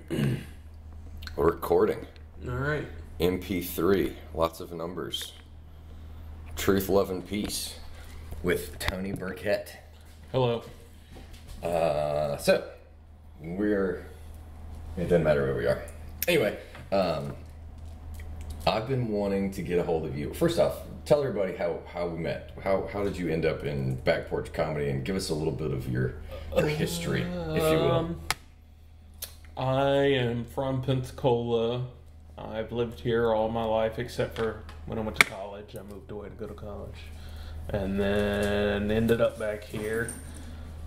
We're recording. All right. MP3, lots of numbers. Truth, Love, and Peace with Tony Burkett. Hello. So, it doesn't matter where we are. Anyway, I've been wanting to get a hold of you. First off, tell everybody how we met. How did you end up in Back Porch Comedy, and give us a little bit of your history, if you will. I am from Pensacola. I've lived here all my life except for when I went to college. I moved away to go to college. And then ended up back here.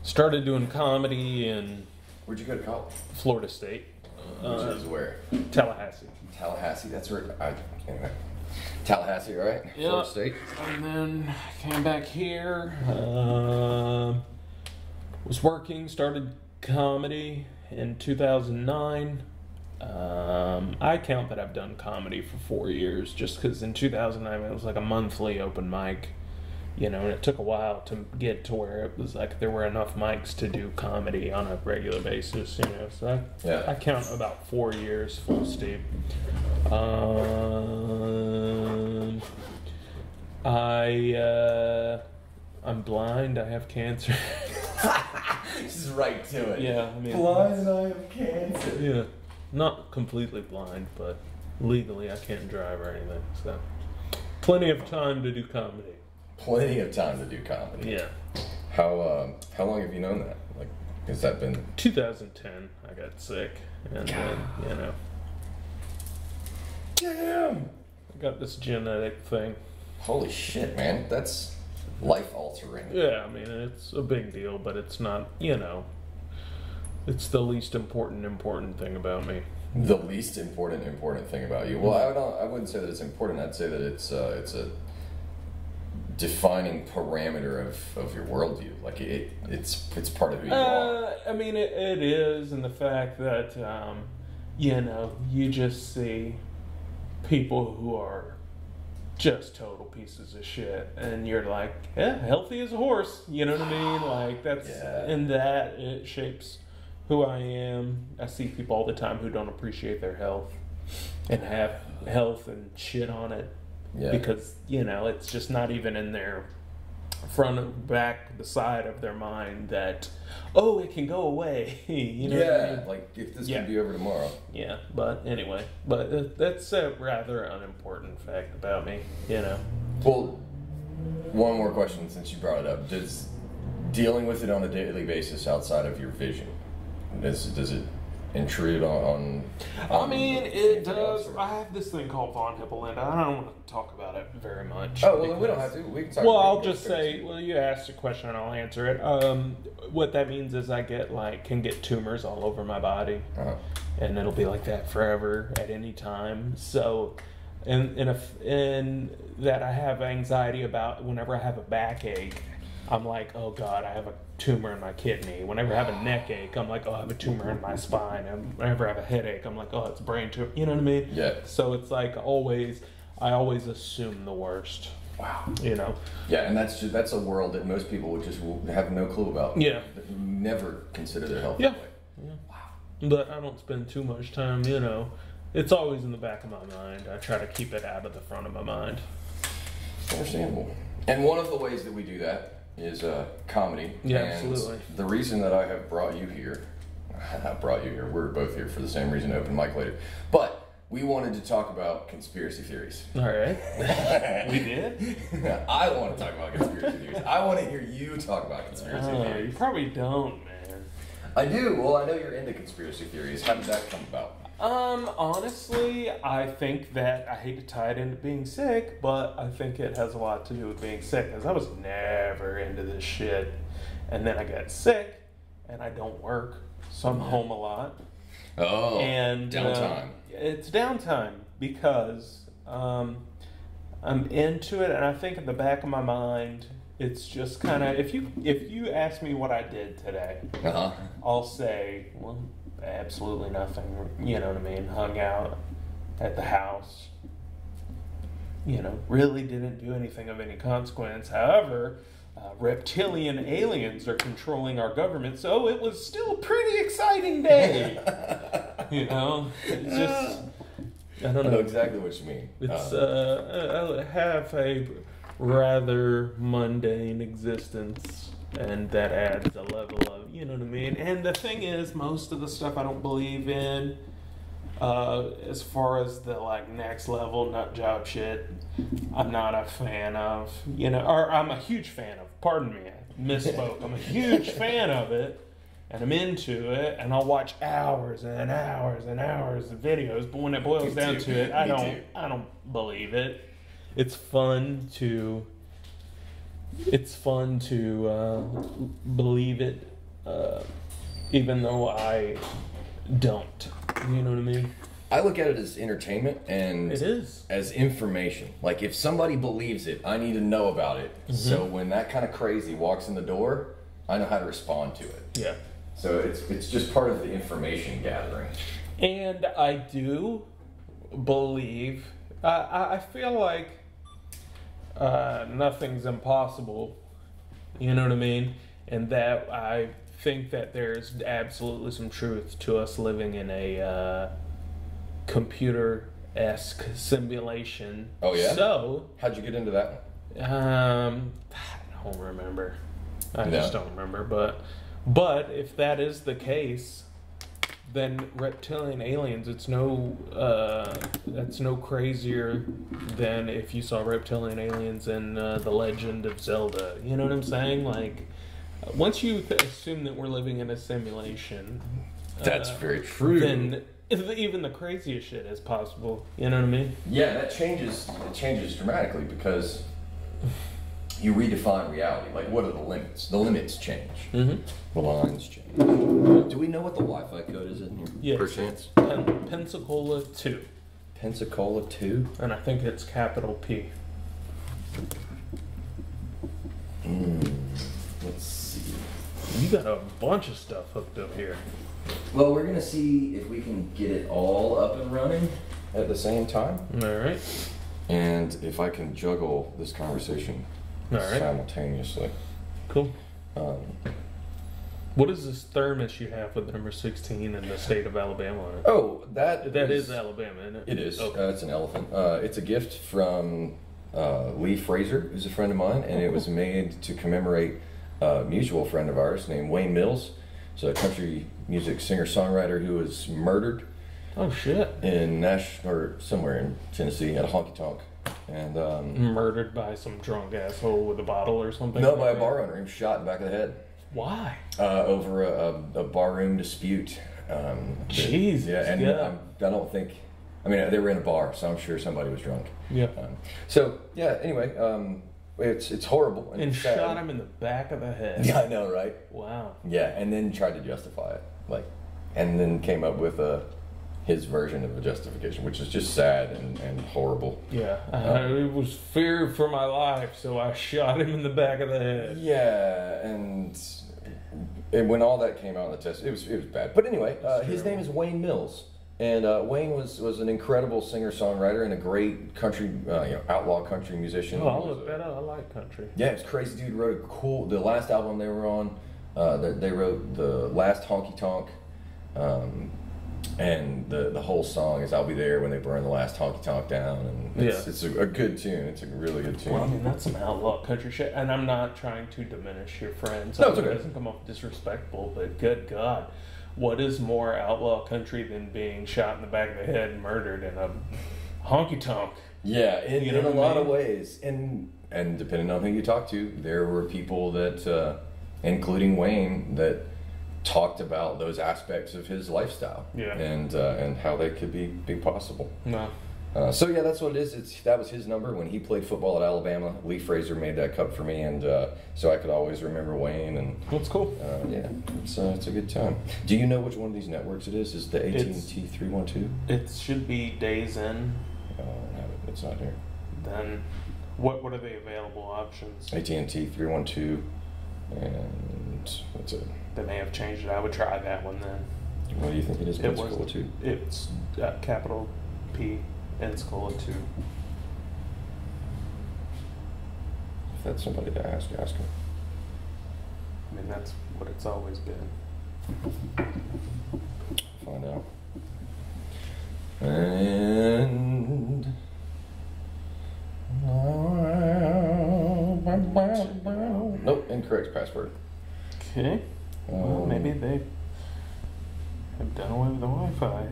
Started doing comedy in... Where'd you go to college? Florida State. Which is where? Tallahassee. Tallahassee, that's where... Anyway. Tallahassee, right? Yeah. Florida State. And then came back here. Was working, started comedy in 2009. I count that I've done comedy for 4 years, just because in 2009 it was like a monthly open mic, and it took a while to get to where it was like there were enough mics to do comedy on a regular basis, so I count about 4 years full steam. I'm blind, I have cancer. Just right to it. Yeah, I mean, blind and I have cancer. Yeah, not completely blind, but legally I can't drive or anything. So, plenty of time to do comedy. Plenty of time to do comedy. Yeah. How long have you known that? Like, has that been? 2010. I got sick, and then Damn. I got this genetic thing. Holy shit, man! That's life altering. Yeah, I mean it's a big deal, but it's not. It's the least important thing about me. The least important thing about you. Well, I wouldn't say that it's important. I'd say that it's a defining parameter of your worldview. Like it's part of who you are. I mean it is, and the fact that you just see people who are just total pieces of shit, and you're like, yeah, healthy as a horse. You know what I mean? Like that's and that it shapes who I am. I see people all the time who don't appreciate their health and have health and shit on it because it's just not even in their front, back, the side of their mind that it can go away. What I mean? Like if this can be over tomorrow. Yeah, but anyway, that's a rather unimportant fact about me. Well, one more question since you brought it up: does dealing with it on a daily basis outside of your vision, does it intrude on I mean, it does. I have this thing called von Hippel-Lindau. I don't want to talk about it very much. Oh, well, we don't have to. We can talk well, about I'll just say, you asked a question and I'll answer it. What that means is I can get tumors all over my body, and it'll be like that forever at any time. So, and that I have anxiety about whenever I have a backache. I'm like, oh God, I have a tumor in my kidney. Whenever I have a neck ache, I'm like, oh, I have a tumor in my spine. And whenever I have a headache, I'm like, oh, it's a brain tumor. You know what I mean? Yeah. So it's like I always assume the worst. Wow. Yeah, and that's a world that most people will have no clue about. Yeah. Never consider their health. Yeah. That way. Yeah. Wow. But I don't spend too much time. It's always in the back of my mind. I try to keep it out of the front of my mind. Understandable. And one of the ways that we do that is comedy. Yeah, and absolutely. The reason that I have brought you here, we're both here for the same reason, open mic later, but we wanted to talk about conspiracy theories. All right. We did? I want to talk about conspiracy theories. I want to hear you talk about conspiracy theories. You probably don't, man. I do. Well, I know you're into conspiracy theories. How did that come about? Honestly, I think that I hate to tie it into being sick, but I think it has a lot to do with being sick, because I was never into this shit, and then I got sick, and I don't work, so I'm home a lot. Oh, and downtime. It's downtime because I'm into it, and I think in the back of my mind, it's just kind of if you ask me what I did today, I'll say, well, absolutely nothing. You know what I mean? Hung out at the house. Really didn't do anything of any consequence. However, reptilian aliens are controlling our government, so it was still a pretty exciting day. You know, it's just I don't I know know. exactly what you mean. It's I have a rather mundane existence, and that adds a level of, you know what I mean. And the thing is, most of the stuff I don't believe in. As far as the like next level nut job shit, I'm not a fan of, you know, or I'm a huge fan of. Pardon me, I misspoke. I'm a huge fan of it, and I'm into it, and I'll watch hours and hours and hours of videos. But when it boils down to it, I don't believe it. It's fun to believe it, even though I don't. You know what I mean? I look at it as entertainment and It is. as information. Like, if somebody believes it, I need to know about it. Mm-hmm. So when that kind of crazy walks in the door, I know how to respond to it. Yeah. So it's just part of the information gathering. And I do believe, I feel like nothing's impossible, you know what I mean? And that I think that there's absolutely some truth to us living in a computer-esque simulation. Oh, yeah? So, How'd you get into that one? I don't remember. I just don't remember. But if that is the case, then reptilian aliens, that's no crazier than if you saw reptilian aliens in The Legend of Zelda. You know what I'm saying? Like, once you assume that we're living in a simulation, That's very true. then even the craziest shit is possible. You know what I mean? Yeah, it changes dramatically because you redefine reality. Like, what are the limits? The limits change. Mm-hmm. The lines change. Do we know what the Wi-Fi code is in here? Yes. Per chance? Pensacola 2. Pensacola 2? And I think it's capital P. Let's see. You got a bunch of stuff hooked up here. Well, we're going to see if we can get it all up and running at the same time. All right. And if I can juggle this conversation simultaneously. Cool. What is this thermos you have with number 16 in the state of Alabama on it? Oh, that is Alabama, isn't it? It is. Okay. It's an elephant. It's a gift from Lee Fraser, who's a friend of mine, and it was made to commemorate a mutual friend of ours named Wayne Mills. He's a country music singer-songwriter who was murdered. Oh shit! In or somewhere in Tennessee at a honky tonk, and murdered by some drunk asshole with a bottle or something. No, by a bar owner. He was shot in the back of the head. Why? Over a barroom dispute. Jesus. Yeah, and I don't think. I mean, they were in a bar, so I'm sure somebody was drunk. Yeah. So yeah. Anyway, it's horrible and sad. Shot him in the back of the head. Yeah, I know, right? Wow. Yeah, and then tried to justify it, and then came up with his version of a justification, which is just sad and horrible. Yeah, it was fear for my life, so I shot him in the back of the head. Yeah, and when all that came out in the test, it was bad. But anyway, his name is Wayne Mills, and Wayne was an incredible singer-songwriter and a great country, outlaw country musician. Oh, I'll look that up. I like country. Yeah, it's crazy. Dude wrote the last album they were on. They wrote the last Honky Tonk. And the whole song is "I'll Be There When They Burn the Last Honky Tonk Down," and it's a good tune. It's a really good tune. Well, I mean, that's some outlaw country shit, and I'm not trying to diminish your friends. No, it's okay. It doesn't come off disrespectful, but good God, what is more outlaw country than being shot in the back of the head and murdered in a honky tonk? Yeah, in a lot of ways, and depending on who you talk to, there were people that, including Wayne, that talked about those aspects of his lifestyle, and how they could be possible. No. So yeah, that's what it is. That was his number when he played football at Alabama. Lee Fraser made that cup for me, and so I could always remember Wayne. And that's cool. Yeah, it's a good time. Do you know which one of these networks it is? Is the AT&T 312? It should be Days In. I don't have it. It's not here. Then, what are the available options? AT&T 312, and what's it? They may have changed it. I would try that one then. What do you think it is? Pensacola 2? It's capital P, Pensacola 2. If that's somebody to ask him. I mean, that's what it's always been. Find out. correct password. Okay. Well, maybe they have done away with the Wi-Fi.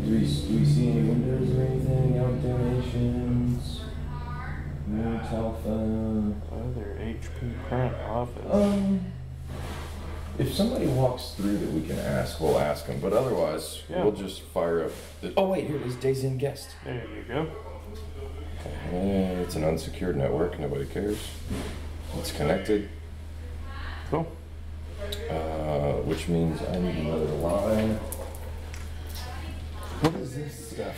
Do we see any windows or anything? Out donations? No telephone. Other HP print office. If somebody walks through that we can ask, we'll ask them. But otherwise, we'll just fire up. Oh wait, here it is. Days in guest. There you go. It's an unsecured network. Nobody cares. It's connected. Cool. Which means I need another line. What is this stuff?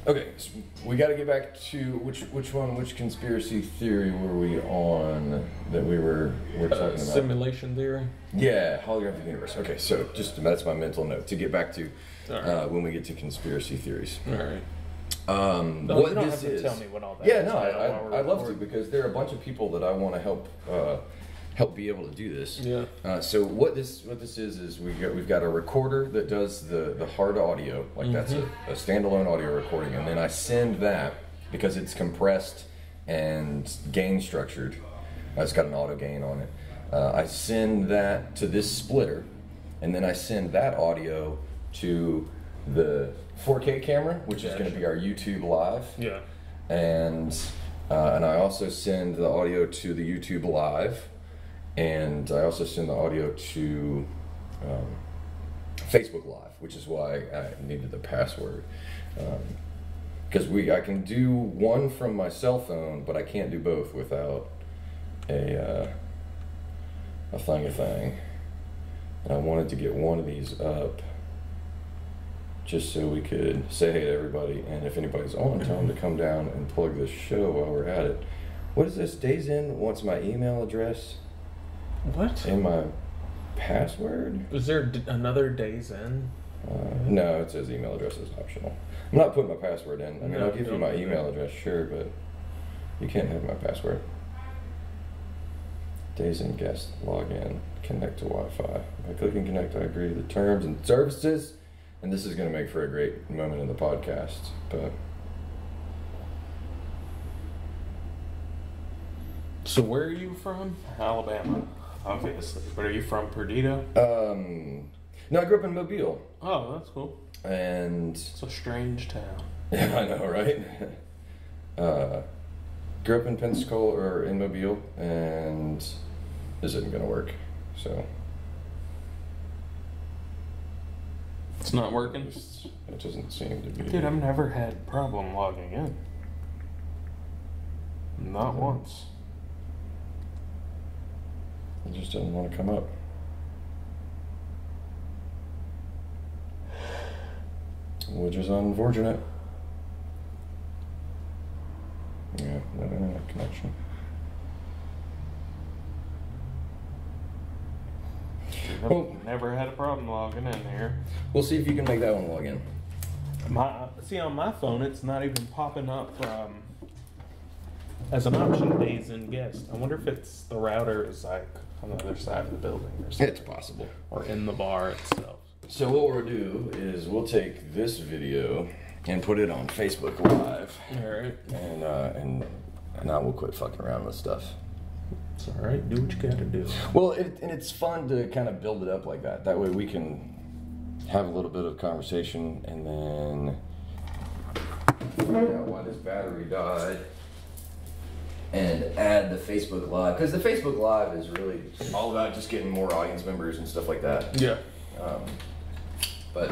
Okay, so we got to get back to which conspiracy theory were we on that we were talking about? Simulation theory? Yeah, holographic universe. Okay, so that's my mental note to get back to when we get to conspiracy theories. All right. What you don't this have to is? tell me what all that Yeah, is. no, I'd love to, because there are a bunch of people that I want to help be able to do this. Yeah. So what this is we've got a recorder that does the hard audio, like that's a standalone audio recording, and then I send that, because it's compressed and gain structured. It's got an auto gain on it. I send that to this splitter, and then I send that audio to the 4K camera, which is going to be our YouTube live. Yeah. And I also send the audio to the YouTube live. And I also send the audio to Facebook Live, which is why I needed the password. Because I can do one from my cell phone, but I can't do both without a thing. And I wanted to get one of these up just so we could say hey to everybody. And if anybody's on, tell them to come down and plug this show while we're at it. What is this? Days In wants my email address. What? And my password? Is there another Days In? No, it says email address is optional. I'm not putting my password in. I mean, I'll give you my email address, sure, but you can't have my password. Days In guest, log in, connect to Wi-Fi. By clicking connect, I agree to the terms and services. And this is going to make for a great moment in the podcast, but... So where are you from? Alabama, obviously. But are you from Perdido? No, I grew up in Mobile. Oh, that's cool. And... It's a strange town. Yeah, I know, right? Grew up in Pensacola, or in Mobile, and this isn't going to work, so... It's not working? It doesn't seem to be. Dude, I've never had a problem logging in. Not once. It just doesn't want to come up. Which is unfortunate. Yeah, no internet connection. I've never had a problem logging in here. We'll see if you can make that one log in. See, on my phone, it's not even popping up as an option, Days In guest. I wonder if it's the router is like on the other side of the building or something. It's possible. Or in the bar itself. So what we'll do is we'll take this video and put it on Facebook Live. All right. And I will quit fucking around with stuff. It's all right. Do what you gotta do. Well, and it's fun to kind of build it up like that. That way we can have a little bit of conversation and then find out why this battery died and add the Facebook Live. Because the Facebook Live is really all about just getting more audience members and stuff like that. Yeah. But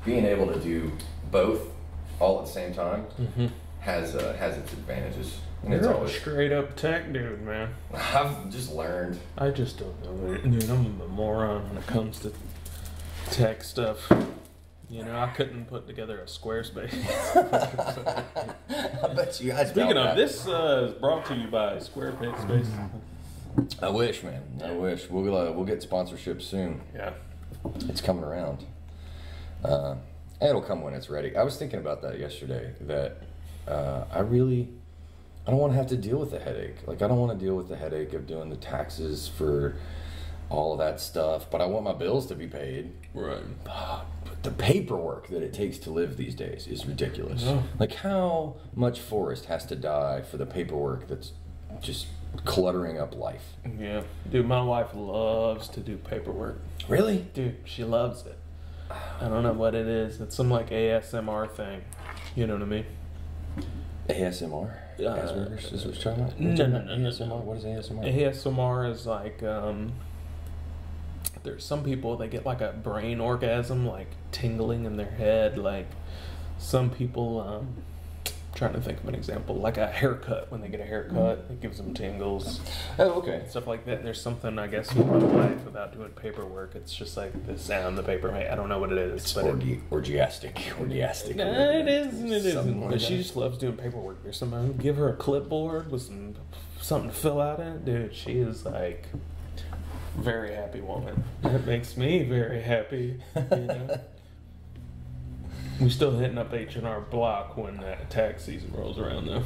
being able to do both all at the same time has its advantages. And You're it's a always straight up tech dude, man. I've just learned. I just don't know it. Dude, I'm a moron when it comes to tech stuff. You know, I couldn't put together a Squarespace. I bet you guys. Speaking of, this is brought to you by Squarespace. I wish, man. I wish. We'll get sponsorship soon. Yeah. It's coming around. It'll come when it's ready. I was thinking about that yesterday. That I don't want to have to deal with the headache. Like, I don't want to deal with the headache of doing the taxes for all of that stuff, but I want my bills to be paid. Right. But the paperwork that it takes to live these days is ridiculous. Yeah. Like, how much forest has to die for the paperwork that's just cluttering up life. Yeah. Dude, my wife loves to do paperwork. Really? Dude, she loves it. I don't know what it is. It's some like ASMR thing. You know what I mean? ASMR? Asperger's is what you're talking about? No. ASMR? What is ASMR? ASMR is like, there's some people, they get like a brain orgasm, like tingling in their head. Like some people, trying to think of an example, like a haircut. When they get a haircut, it gives them tingles. Oh, okay. Stuff like that. And there's something, I guess, with my wife about doing paperwork. It's just like the sound the paper makes. I don't know what it is. It's but orgiastic. No, it isn't. It isn't. Like But she just loves doing paperwork. There's someone give her a clipboard with something to fill out in it. Dude, she is like very happy woman. That makes me very happy. You know. We still hitting up H&R Block when tax season rolls around, though.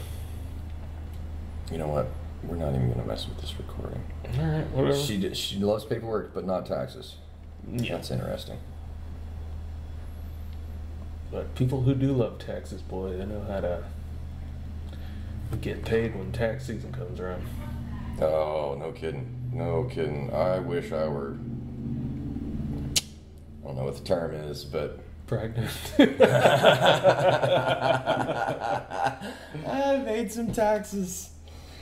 You know what? We're not even going to mess with this recording. All right, whatever. She loves paperwork, but not taxes. Yeah. That's interesting. But people who do love taxes, boy, they know how to get paid when tax season comes around. Oh, no kidding. No kidding. I wish I were... I don't know what the term is, but... Pregnant. I evade some taxes.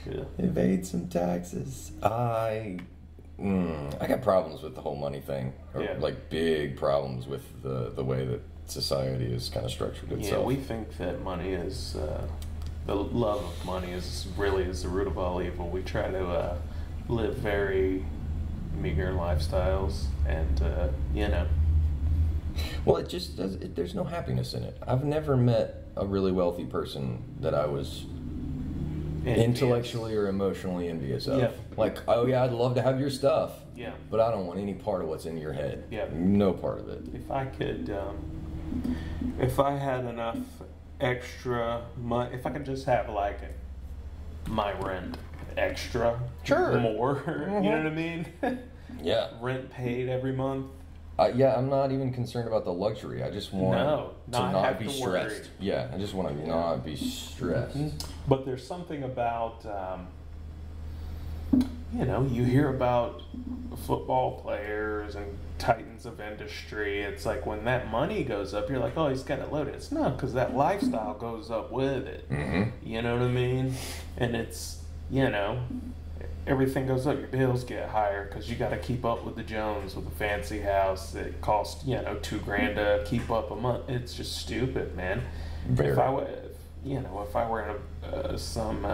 Yeah. Evade some taxes. I got problems with the whole money thing. Or like big problems with the way that society is kind of structured itself. Yeah, we think that money is the love of money is the root of all evil. We try to live very meager lifestyles, and you know. Well, it just does. There's no happiness in it. I've never met a really wealthy person that I was intellectually or emotionally envious of. Yeah. Like, oh yeah, I'd love to have your stuff. Yeah. But I don't want any part of what's in your head. Yeah. No part of it. If I could, if I had enough extra money, if I could just have like my rent extra, more. Mm-hmm. You know what I mean? Yeah. Rent paid every month. Yeah, I'm not even concerned about the luxury. I just want to not be stressed. Worry. Yeah, I just want to not be stressed. Mm-hmm. But there's something about, you know, you hear about football players and titans of industry. It's like when that money goes up, you're like, oh, he's got it loaded. It's not, because that lifestyle goes up with it. Mm-hmm. You know what I mean? And it's, you know... Everything goes up. Your bills get higher because you got to keep up with the Jones with a fancy house that costs, you know, $2,000 to keep up a month. It's just stupid, man. Very. If I were in some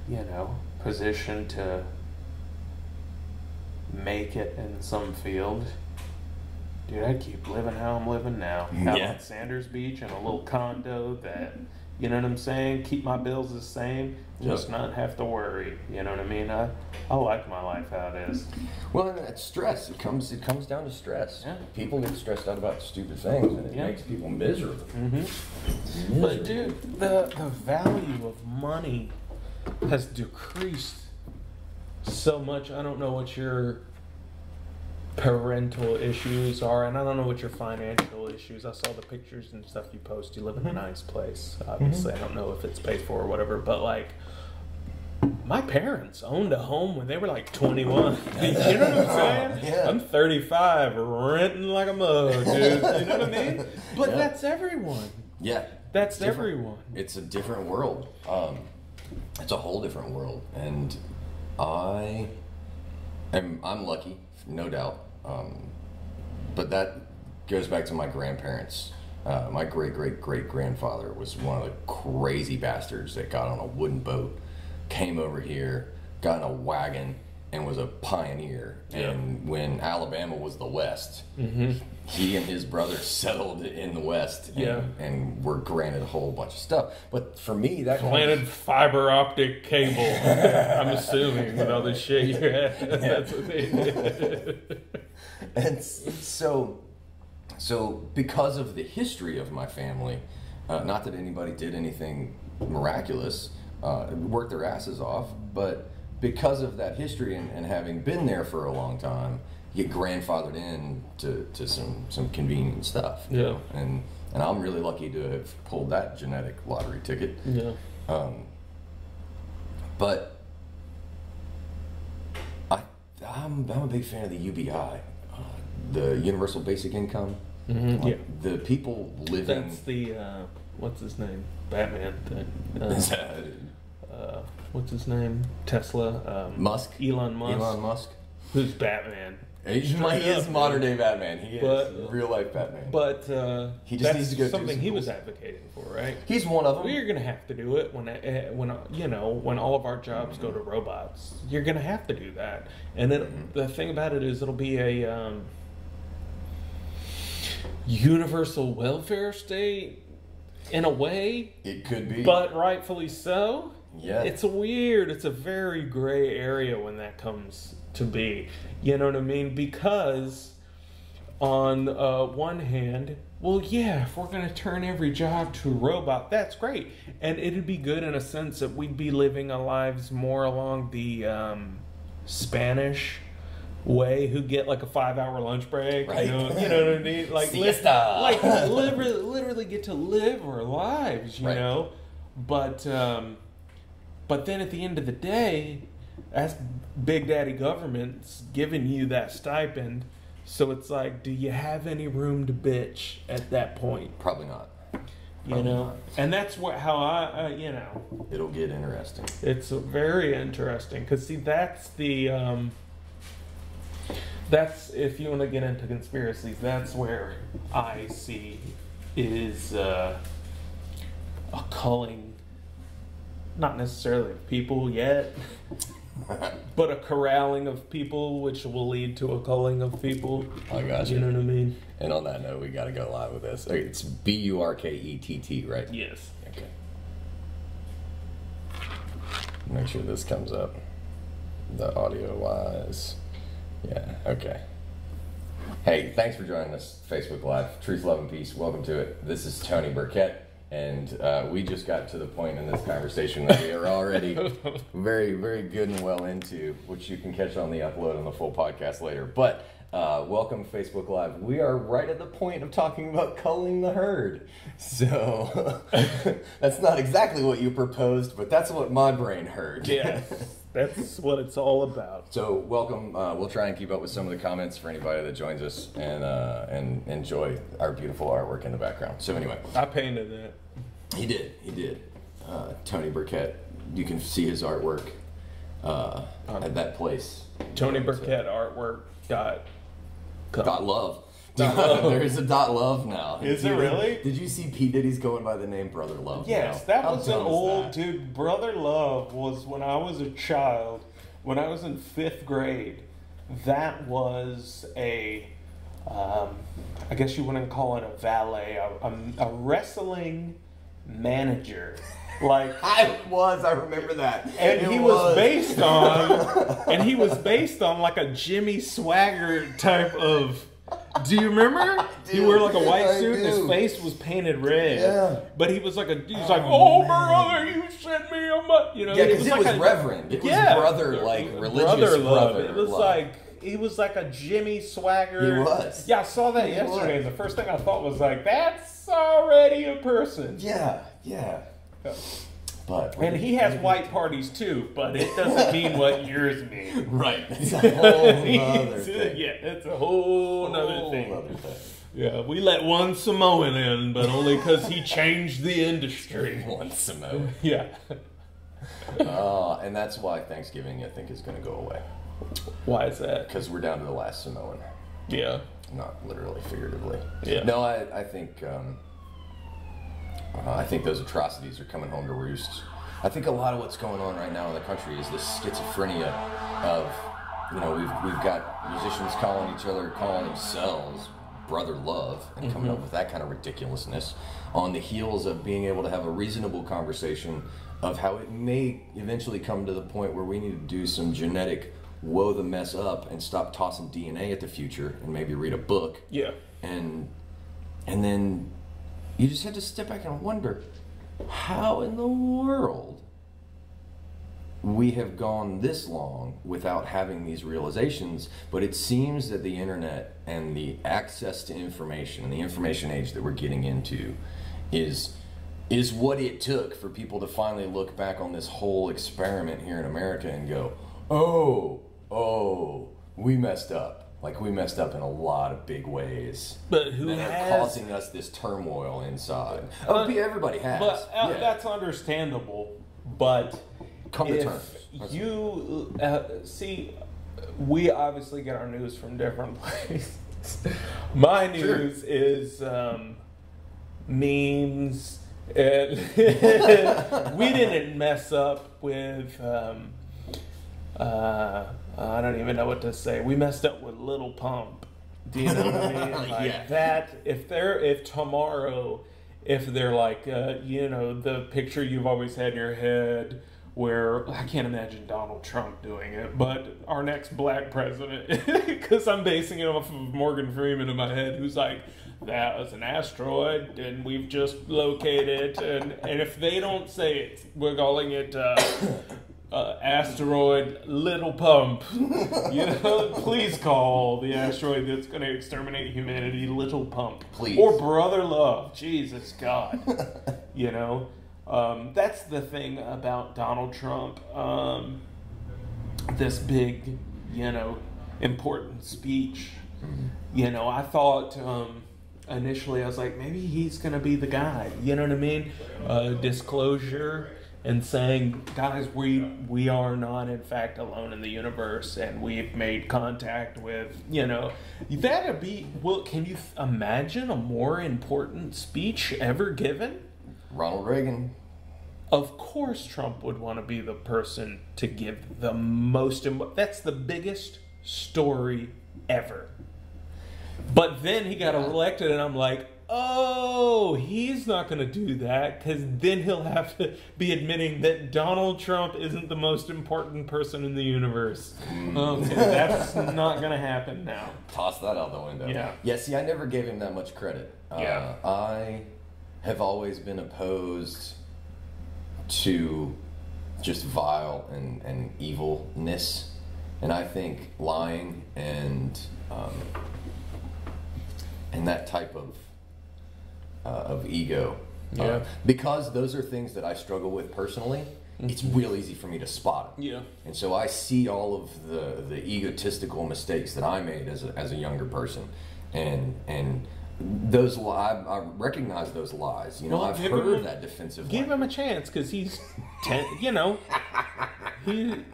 you know, position to make it in some field, dude, I'd keep living how I'm living now. Out on Sanders Beach in a little condo that, you know what I'm saying? Keep my bills the same, just not have to worry. You know what I mean? I like my life how it is. Well, and that's stress. It comes down to stress. Yeah. People get stressed out about stupid things, and it makes people miserable. Mm-hmm. But dude, the value of money has decreased so much. I don't know what your parental issues are, and I don't know what your financial issues. I saw the pictures and stuff you post. You live in a nice place, obviously. I don't know if it's paid for or whatever, but like my parents owned a home when they were like 21. You know what I'm saying? Yeah. I'm 35, renting like a mug, dude. You know what I mean? But that's everyone. Yeah. That's everyone. It's a different world. It's a whole different world, and I'm lucky, no doubt. But that goes back to my grandparents. My great-great-great-grandfather was one of the crazy bastards that got on a wooden boat, came over here, got in a wagon, and was a pioneer. Yeah. And when Alabama was the West, he and his brother settled in the West and were granted a whole bunch of stuff. But for me, that planted fiber optic cable. I'm assuming with all this shit you had. That's what they did. And so because of the history of my family, not that anybody did anything miraculous, worked their asses off, but because of that history and having been there for a long time, you get grandfathered in to some convenient stuff. Yeah. And I'm really lucky to have pulled that genetic lottery ticket. Yeah. But I'm a big fan of the UBI, the Universal Basic Income. Mm-hmm. Yeah. The people living. That's the what's his name? Batman. What's his name? Tesla. Musk. Elon Musk. Elon Musk. Who's Batman? He is modern day Batman. He is real life Batman. But he just needs to go something do he was advocating for, right? He's one of them. We're gonna have to do it when all of our jobs go to robots. You're gonna have to do that. And then the thing about it is, it'll be a universal welfare state in a way. It could be, but rightfully so. Yeah, it's a very gray area when that comes to be. You know what I mean? Because on one hand, well, yeah, if we're going to turn every job to a robot, that's great. And it'd be good in a sense that we'd be living our lives more along the Spanish way, who get like a 5-hour lunch break. Right. You know what I mean? Like, literally get to live our lives, you know? But then at the end of the day, that's Big Daddy government's giving you that stipend. So it's like, do you have any room to bitch at that point? Probably not. You know? And that's how I, It'll get interesting. It's very interesting. Because, see, that's the, that's, if you want to get into conspiracies, that's where I see is a culling, not necessarily of people yet, but a corralling of people, which will lead to a culling of people. I got you. You know what I mean? And on that note, we got to go live with this. It's Burkett, right? Yes. Okay. Make sure this comes up, the audio-wise. Yeah, okay. Hey, thanks for joining us, Facebook Live. Truth, Love, and Peace. Welcome to it. This is Tony Burkett. And we just got to the point in this conversation that we are already very, very good and well into, which you can catch on the upload on the full podcast later. But welcome to Facebook Live. We are right at the point of talking about culling the herd. So that's not exactly what you proposed, but that's what my brain heard. Yeah, that's what it's all about. So welcome. We'll try and keep up with some of the comments for anybody that joins us and enjoy our beautiful artwork in the background. So anyway. I painted that. He did. Tony Burkett. You can see his artwork at that place. Tony Burkett artwork got love. There is a .love now. Is there really? Did you see P. Diddy's going by the name Brother Love? Yes, now? that was an old dude. Brother Love was when I was a child. When I was in 5th grade, that was a, I guess you wouldn't call it a valet, a wrestling manager. Like I remember that. And he was based on like a Jimmy Swagger type of. Do you remember? He wore like a white suit and his face was painted red. Yeah. But he was like oh brother, you sent me a money. Yeah, because it was reverend. It was brother, like religious brother. It was like he was like a Jimmy Swagger. He was. Yeah, I saw that yesterday. And the first thing I thought was like, that's already a person. Yeah. And he has white parties too, but it doesn't mean what yours mean. Right. It's a whole other thing. Yeah, it's a whole other thing. Yeah, we let one Samoan in, but only because he changed the industry. One Samoan. Yeah. And that's why Thanksgiving, I think, is going to go away. Why is that? Because we're down to the last Samoan. Yeah. Not literally, figuratively. Yeah. No, I think... I think those atrocities are coming home to roost. I think a lot of what's going on right now in the country is this schizophrenia of, we've got musicians calling themselves Brother Love and coming up with that kind of ridiculousness on the heels of being able to have a reasonable conversation of how it may eventually come to the point where we need to do some genetic woe the mess up and stop tossing DNA at the future and maybe read a book. Yeah. And then you just have to step back and wonder how in the world we have gone this long without having these realizations. But it seems that the internet and the access to information and the information age that we're getting into is what it took for people to finally look back on this whole experiment here in America and go, oh, we messed up. Like, we messed up in a lot of big ways. But who that has... are causing us this turmoil inside. Everybody has. But that's understandable. But come to terms. You see, we obviously get our news from different places. My news is memes. We didn't mess up with. I don't even know what to say. We messed up with Little Pump. Do you know what I mean? Like that. If tomorrow, if they're like, the picture you've always had in your head, where I can't imagine Donald Trump doing it, but our next black president, because I'm basing it off of Morgan Freeman in my head, who's like, that was an asteroid, and we've just located it, and if they don't say it, we're calling it asteroid Little Pump. Please call the asteroid that's going to exterminate humanity Little Pump. Please. Or Brother Love. Jesus God. That's the thing about Donald Trump. This big, important speech. I thought initially I was like, maybe he's going to be the guy. You know what I mean? Disclosure and saying, guys, we are not in fact alone in the universe, and we've made contact with, that'd be, well, can you imagine a more important speech ever given? Ronald Reagan. Of course Trump would want to be the person to give the most, that's the biggest story ever. But then he got elected, and I'm like, oh, he's not going to do that, because then he'll have to be admitting that Donald Trump isn't the most important person in the universe. Okay, that's not going to happen now. Toss that out the window. Yeah, see, I never gave him that much credit. I have always been opposed to just vile and evilness, and I think lying and that type of ego, because those are things that I struggle with personally. It's real easy for me to spot them. And so I see all of the egotistical mistakes that I made as a younger person, and those I recognize those lies. I've heard that defensive. Give him a chance, because he's 10.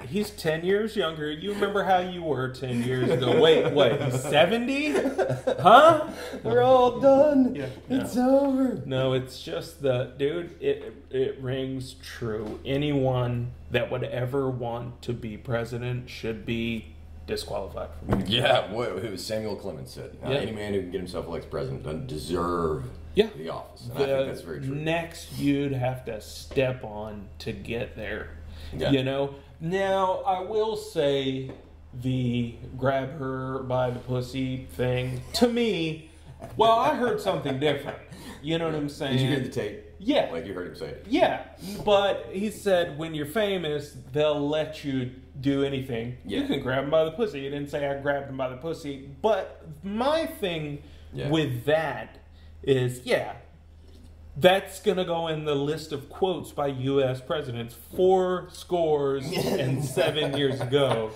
He's 10 years younger. You remember how you were 10 years ago? Wait, he's 70? Huh? We're all done. It's over. No, it's just dude, it rings true. Anyone that would ever want to be president should be disqualified from it. It was Samuel Clemens said. Any man who can get himself elected president doesn't deserve the office. And I think that's very true. Next you'd have to step on to get there. Now I will say the grab her by the pussy thing, to me, well, I heard something different. You know what I'm saying? Did you hear the tape? Yeah. Like you heard him say it? Yeah. But he said when you're famous, they'll let you do anything. You can grab him by the pussy. He didn't say I grabbed him by the pussy. But my thing with that is, that's going to go in the list of quotes by U.S. presidents 4 years ago.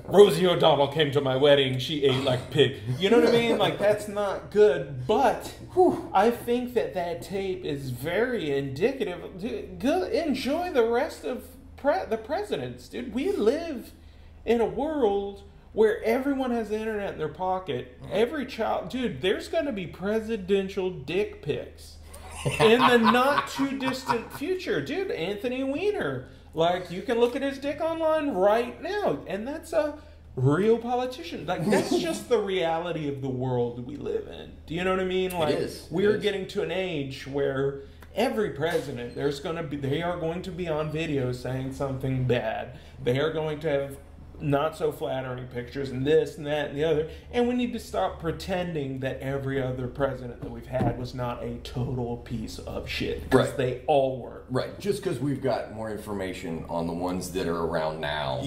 Rosie O'Donnell came to my wedding. She ate like a pig. You know what I mean? Like, that's not good. But I think that tape is very indicative. Enjoy the rest of the presidents, dude. We live in a world where everyone has the internet in their pocket. Every child, dude, there's going to be presidential dick pics in the not too distant future. Dude, Anthony Weiner, like, you can look at his dick online right now, and that's a real politician. Like, that's just the reality of the world we live in. Do you know what I mean? Like, we're getting to an age where every president, they are going to be on video saying something bad. They are going to have not so flattering pictures and this and that and the other, and we need to stop pretending that every other president that we've had was not a total piece of shit, because they all were. Just because we've got more information on the ones that are around now,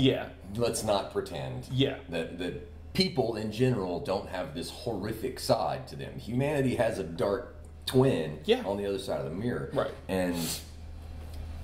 let's not pretend that people in general don't have this horrific side to them. Humanity has a dark twin on the other side of the mirror, and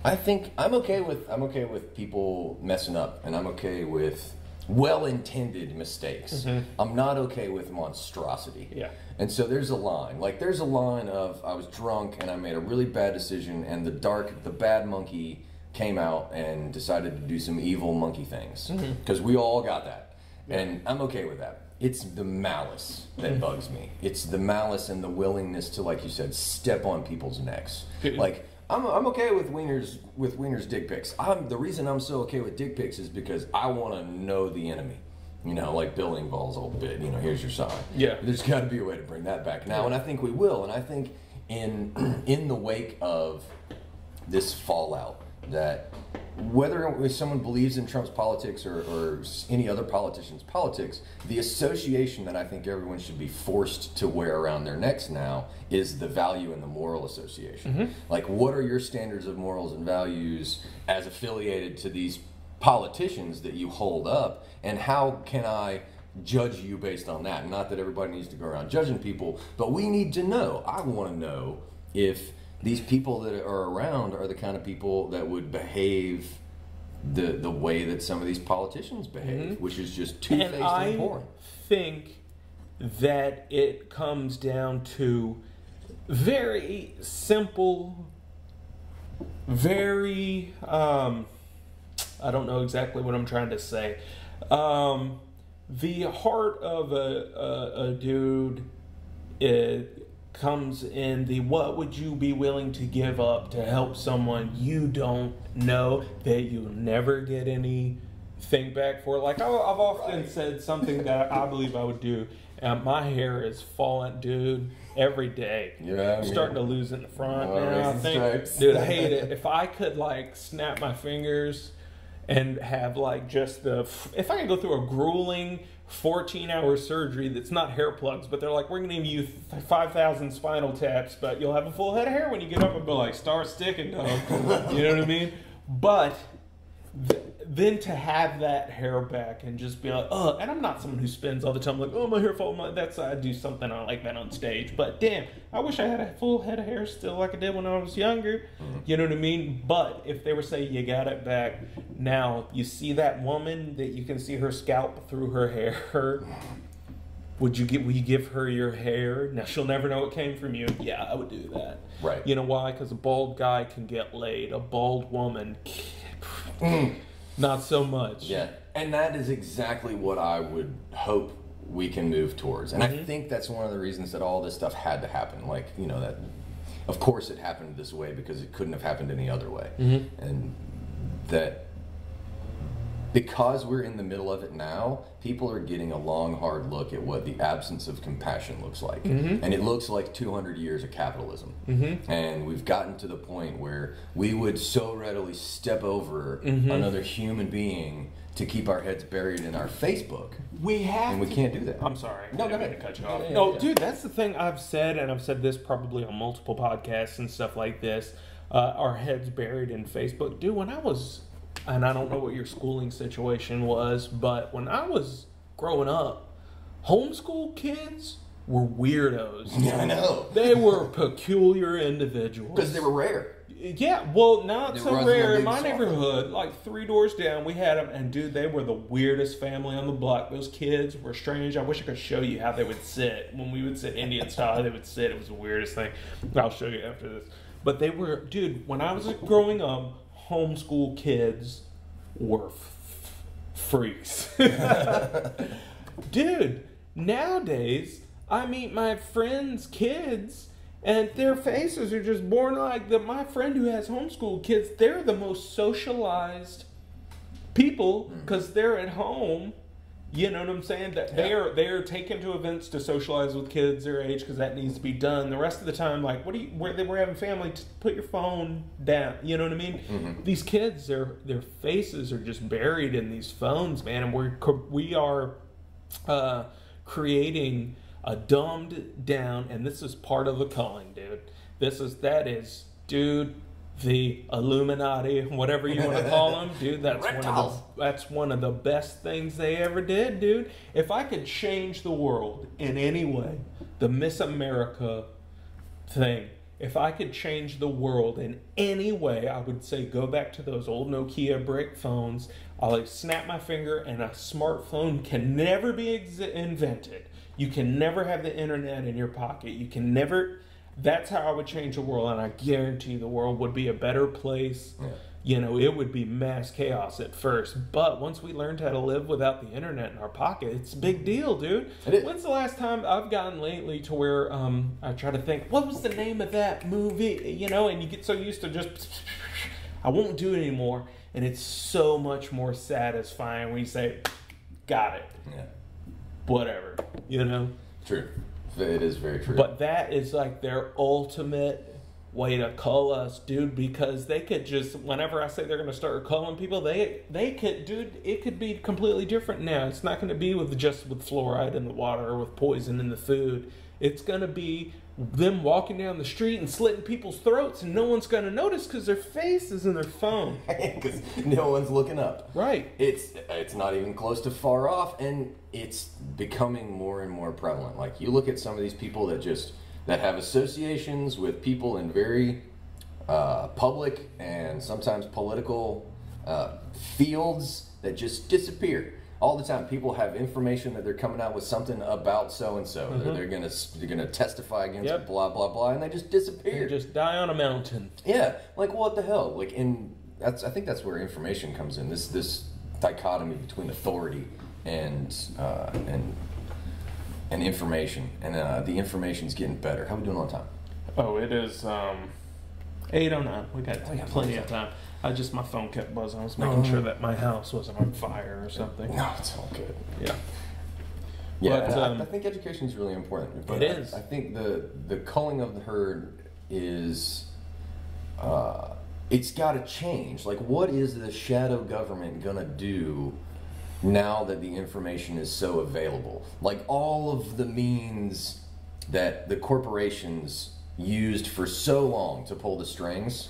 I think I'm okay with people messing up, and I'm okay with well-intended mistakes. I'm not okay with monstrosity. Yeah. And so there's a line. Like, there's a line of, I was drunk and I made a really bad decision, and the bad monkey came out and decided to do some evil monkey things. Because we all got that. And I'm okay with that. It's the malice that bugs me. It's the malice and the willingness to, like you said, step on people's necks. Like, I'm okay with Wiener's dick pics. The reason I'm so okay with dick pics is because I want to know the enemy. You know, like Bill Engvall's old bit, you know, here's your sign. Yeah. There's got to be a way to bring that back now, and I think we will. And I think in the wake of this fallout, that whether someone believes in Trump's politics or any other politician's politics, the association that I think everyone should be forced to wear around their necks now is the value and the moral association. Like, what are your standards of morals and values as affiliated to these politicians that you hold up, and how can I judge you based on that? Not that everybody needs to go around judging people, but we need to know. I want to know if these people that are around are the kind of people that would behave the way that some of these politicians behave, which is just two-faced and boring. I think that it comes down to very simple, very I don't know exactly what I'm trying to say. The heart of a dude, it comes in the what would you be willing to give up to help someone you don't know, that you'll never get anything back for. Like, I've often said something that I believe I would do. My hair is falling, dude, every day. Yeah, I'm starting to lose it in the front now. I think, dude, I hate it. If I could, like, snap my fingers and have, like, just if I could go through a grueling 14-hour surgery that's not hair plugs, but they're like, we're going to give you 5,000 spinal taps, but you'll have a full head of hair when you get up, and be like, start sticking, dog. You know what I mean? But then to have that hair back and just be like, oh, and I'm not someone who spends all the time like, oh, my hair fall. I do something like that on stage. But damn, I wish I had a full head of hair still like I did when I was younger. You know what I mean? But if they were saying you got it back, now you see that woman that you can see her scalp through her hair. Will you give her your hair? Now she'll never know it came from you. Yeah, I would do that. Right. You know why? Because a bald guy can get laid. A bald woman, not so much. Yeah, and that is exactly what I would hope we can move towards. And I think that's one of the reasons that all this stuff had to happen. Like, you know, that of course it happened this way because it couldn't have happened any other way. And that because we're in the middle of it now, people are getting a long, hard look at what the absence of compassion looks like. And it looks like 200 years of capitalism. And we've gotten to the point where we would so readily step over another human being to keep our heads buried in our Facebook. We can't do that. I'm sorry. No, go I didn't mean ahead. to cut you off. No, dude, that's the thing I've said, and I've said this probably on multiple podcasts and stuff like this. Our heads buried in Facebook. Dude, when I was, and I don't know what your schooling situation was, but when I was growing up, homeschool kids were weirdos. Yeah, I know. They were peculiar individuals. Because they were rare. Yeah, well, not so rare. In my software. neighborhood, like 3 doors down, we had them, and dude, they were the weirdest family on the block. Those kids were strange. I wish I could show you how they would sit. When we would sit Indian style, they would sit. It was the weirdest thing. I'll show you after this. But they were, dude, when I was growing up, homeschool kids were freaks. Dude, nowadays, I meet my friends' kids, and their faces are just born like my friend who has homeschool kids, they're the most socialized people because they're at home. You know what I'm saying? That they are taken to events to socialize with kids their age because that needs to be done. The rest of the time, like, we're having family. Put your phone down. You know what I mean? These kids, their faces are just buried in these phones, man, and we are creating a dumbed down, and this is part of the calling, dude. That is, dude, the Illuminati, whatever you want to call them, dude. That's one of the best things they ever did, dude. If I could change the world in any way, the Miss America thing, if I could change the world in any way, I would say go back to those old Nokia brick phones. I'll like snap my finger and a smartphone can never be invented. You can never have the internet in your pocket. You can never... That's how I would change the world, and I guarantee the world would be a better place. Yeah. You know, it would be mass chaos at first, but once we learned how to live without the internet in our pocket, it's a big deal, dude. When's the last time I've gotten lately to where I try to think, what was the name of that movie? You know, and you get so used to just, I won't do it anymore, and it's so much more satisfying when you say, got it. Yeah. Whatever, you know? True. It is very true. But that is like their ultimate way to cull us, dude, because they could just, whenever I say they're going to start culling people, they could, dude, it could be completely different now. It's not going to be with fluoride in the water or with poison in the food. It's going to be them walking down the street and slitting people's throats, and no one's going to notice because their face is in their phone. Because no one's looking up. Right. It's not even close to far off, and it's becoming more and more prevalent. Like, you look at some of these people that have associations with people in very public and sometimes political fields that just disappear. All the time, people have information that they're coming out with something about so and so. They're gonna testify against blah blah blah, and they just disappear. They just die on a mountain. Yeah, like what the hell? Like I think that's where information comes in. This dichotomy between authority and information, and the information's getting better. How are we doing on time? Oh, it is 8:09. We got plenty of time. My phone kept buzzing. I was making sure that my house wasn't on fire or something. No, it's all good. Yeah. Yeah, but, I think education is really important. But it is. I think the culling of the herd is, it's got to change. Like, what is the shadow government going to do now that the information is so available? Like, all of the means that the corporations used for so long to pull the strings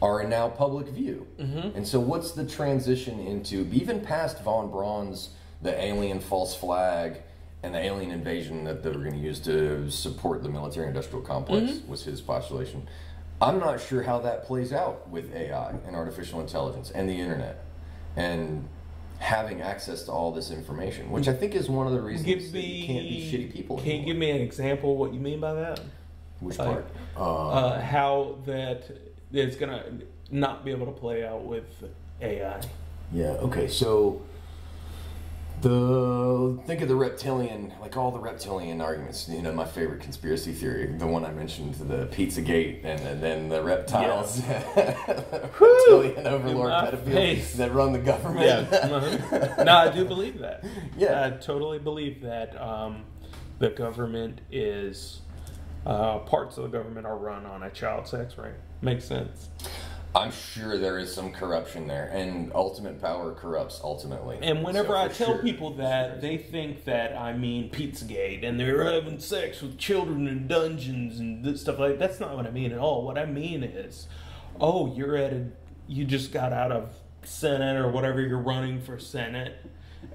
are in now public view. And so what's the transition into, even past von Braun's, the alien false flag and the alien invasion that they were going to use to support the military-industrial complex was his postulation. I'm not sure how that plays out with AI and artificial intelligence and the internet and having access to all this information, which I think is one of the reasons that you can't be shitty people anymore. Can you give me an example of what you mean by that? Which part? How that it's going to not be able to play out with AI. Yeah, okay, so think of the reptilian, like all the reptilian arguments, you know, my favorite conspiracy theory, the one I mentioned, the Pizzagate, and then the reptiles, reptilian overlord pedophiles that run the government. Yeah. No, I do believe that. Yeah. I totally believe that the government is, parts of the government are run on a child sex ring. Makes sense. I'm sure there is some corruption there, and ultimate power corrupts ultimately. And whenever I tell people that, they think that I mean Pizzagate, and they're having sex with children in dungeons and stuff like that. That's not what I mean at all. What I mean is, oh, you just got out of Senate or whatever, you're running for Senate.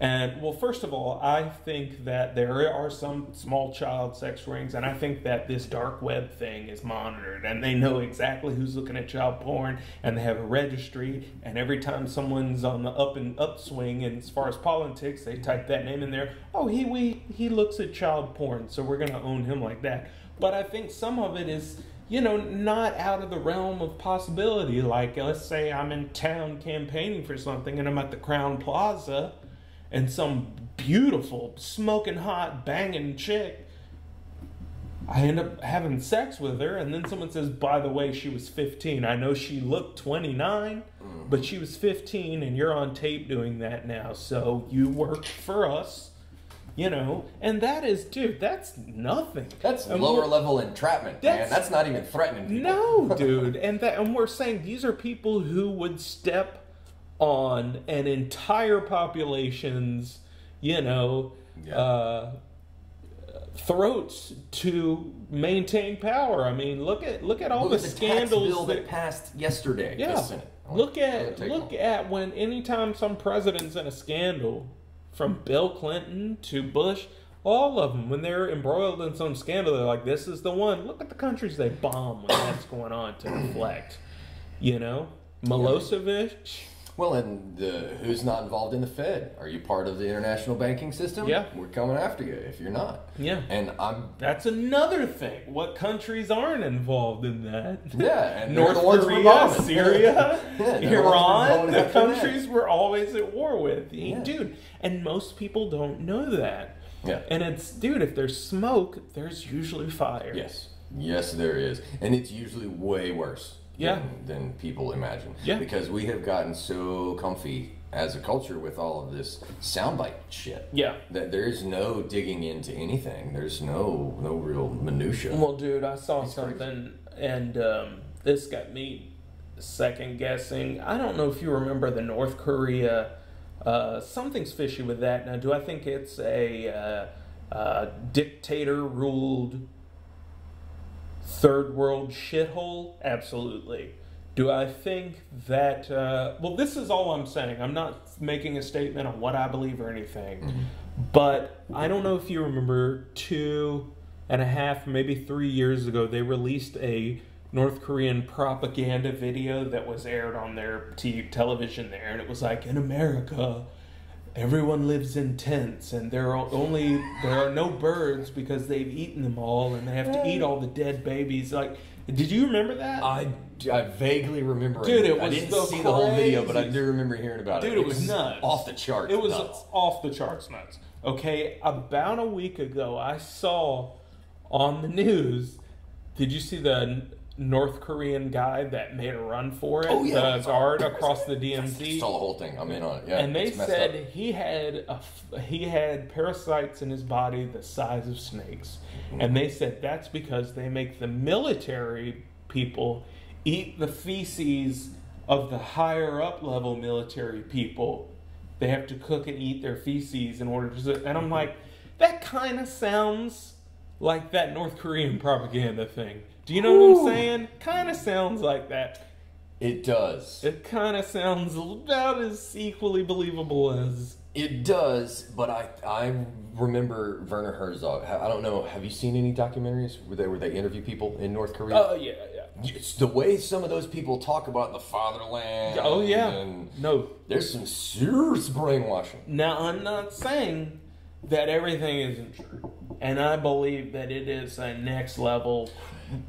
And, well, first of all, I think that there are some small child sex rings, and I think that this dark web thing is monitored, and they know exactly who's looking at child porn, and they have a registry, and every time someone's on the upswing, and as far as politics, they type that name in there. Oh, he looks at child porn, so we're going to own him like that. But I think some of it is, you know, not out of the realm of possibility. Like, let's say I'm in town campaigning for something, and I'm at the Crown Plaza, and some beautiful, smoking hot, banging chick, I end up having sex with her, and then someone says, by the way, she was 15. I know she looked 29, but she was 15, and you're on tape doing that now, so you worked for us, you know, and that is, dude, that's nothing. That's lower level entrapment, man. That's not even threatening people. No, dude, and we're saying these are people who would step on an entire population's, you know, throats to maintain power. I mean, look at all the scandals tax bill that passed yesterday. Yeah, the Senate. look at when anytime some president's in a scandal, from Bill Clinton to Bush, All of them, when they're embroiled in some scandal, they're like, this is the one. Look at the countries they bomb when that's going on to deflect. You know? Milosevic. Well, and who's not involved in the Fed? Are you part of the international banking system? Yeah. We're coming after you if you're not. Yeah. And That's another thing. What countries aren't involved in that? Yeah, and North Korea, Syria, Iran, the countries we're always at war with. Yeah. Dude, and most people don't know that. Yeah. And dude, if there's smoke, there's usually fire. Yes. Yes, there is. And it's usually way worse. Yeah. Than people imagine. Yeah. Because we have gotten so comfy as a culture with all of this soundbite shit. Yeah. That there's no digging into anything. There's no real minutia. Well, dude, I saw something, and this got me second guessing. I don't know if you remember the North Korea. Something's fishy with that. Now, do I think it's a dictator-ruled third world shithole? Absolutely. Do I think that well, this is all I'm saying. I'm not making a statement on what I believe or anything. Mm-hmm. But I don't know if you remember 2.5, maybe 3 years ago, they released a North Korean propaganda video that was aired on their television there, and it was like, in America, everyone lives in tents, and there are no birds because they've eaten them all, and they have to eat all the dead babies. Like, did you remember that? I vaguely remember Dude, it. I didn't see the whole video, but I do remember hearing about it. Dude, it was nuts. Off the charts. It was nuts. off the charts nuts. Okay, about a week ago, I saw on the news, did you see the North Korean guy that made a run for it? Oh, yeah. The guard across the DMZ. I saw the whole thing. I'm in on it. Yeah. And they it's messed said up. he had parasites in his body the size of snakes. And they said that's because they make the military people eat the feces of the higher up level military people. They have to cook and eat their feces in order to... And I'm like, that kind of sounds like that North Korean propaganda thing. Do you know what I'm saying? Kind of sounds like that. It does. It kind of sounds about as equally believable as... It does, but I remember Werner Herzog. I don't know. Have you seen any documentaries where they interview people in North Korea? Oh, yeah. It's the way some of those people talk about the fatherland. Oh, yeah. And No. there's some serious brainwashing. Now, I'm not saying that everything isn't true. And I believe that it is a next level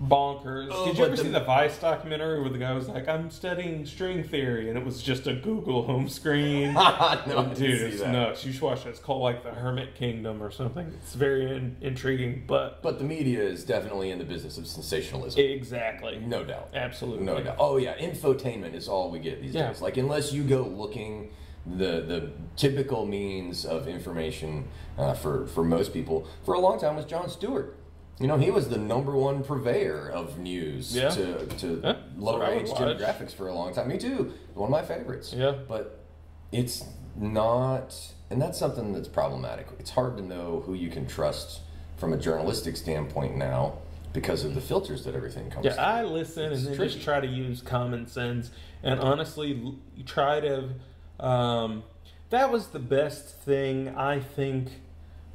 bonkers. Did you ever see the Vice documentary where the guy was like, I'm studying string theory, and it was just a Google home screen? No, Dude, it's nuts. You should watch it. It's called like The Hermit Kingdom or something. It's very intriguing, but the media is definitely in the business of sensationalism. Exactly. No doubt. Absolutely. No doubt. Oh yeah, infotainment is all we get these days. Like, unless you go looking, the typical means of information for most people for a long time was Jon Stewart. You know, he was the #1 purveyor of news to lower-age demographics for a long time. Me too. One of my favorites. Yeah. But it's not, and that's something that's problematic. It's hard to know who you can trust from a journalistic standpoint now because of the filters that everything comes through. I listen and then just try to use common sense. And honestly, try to... that was the best thing, I think,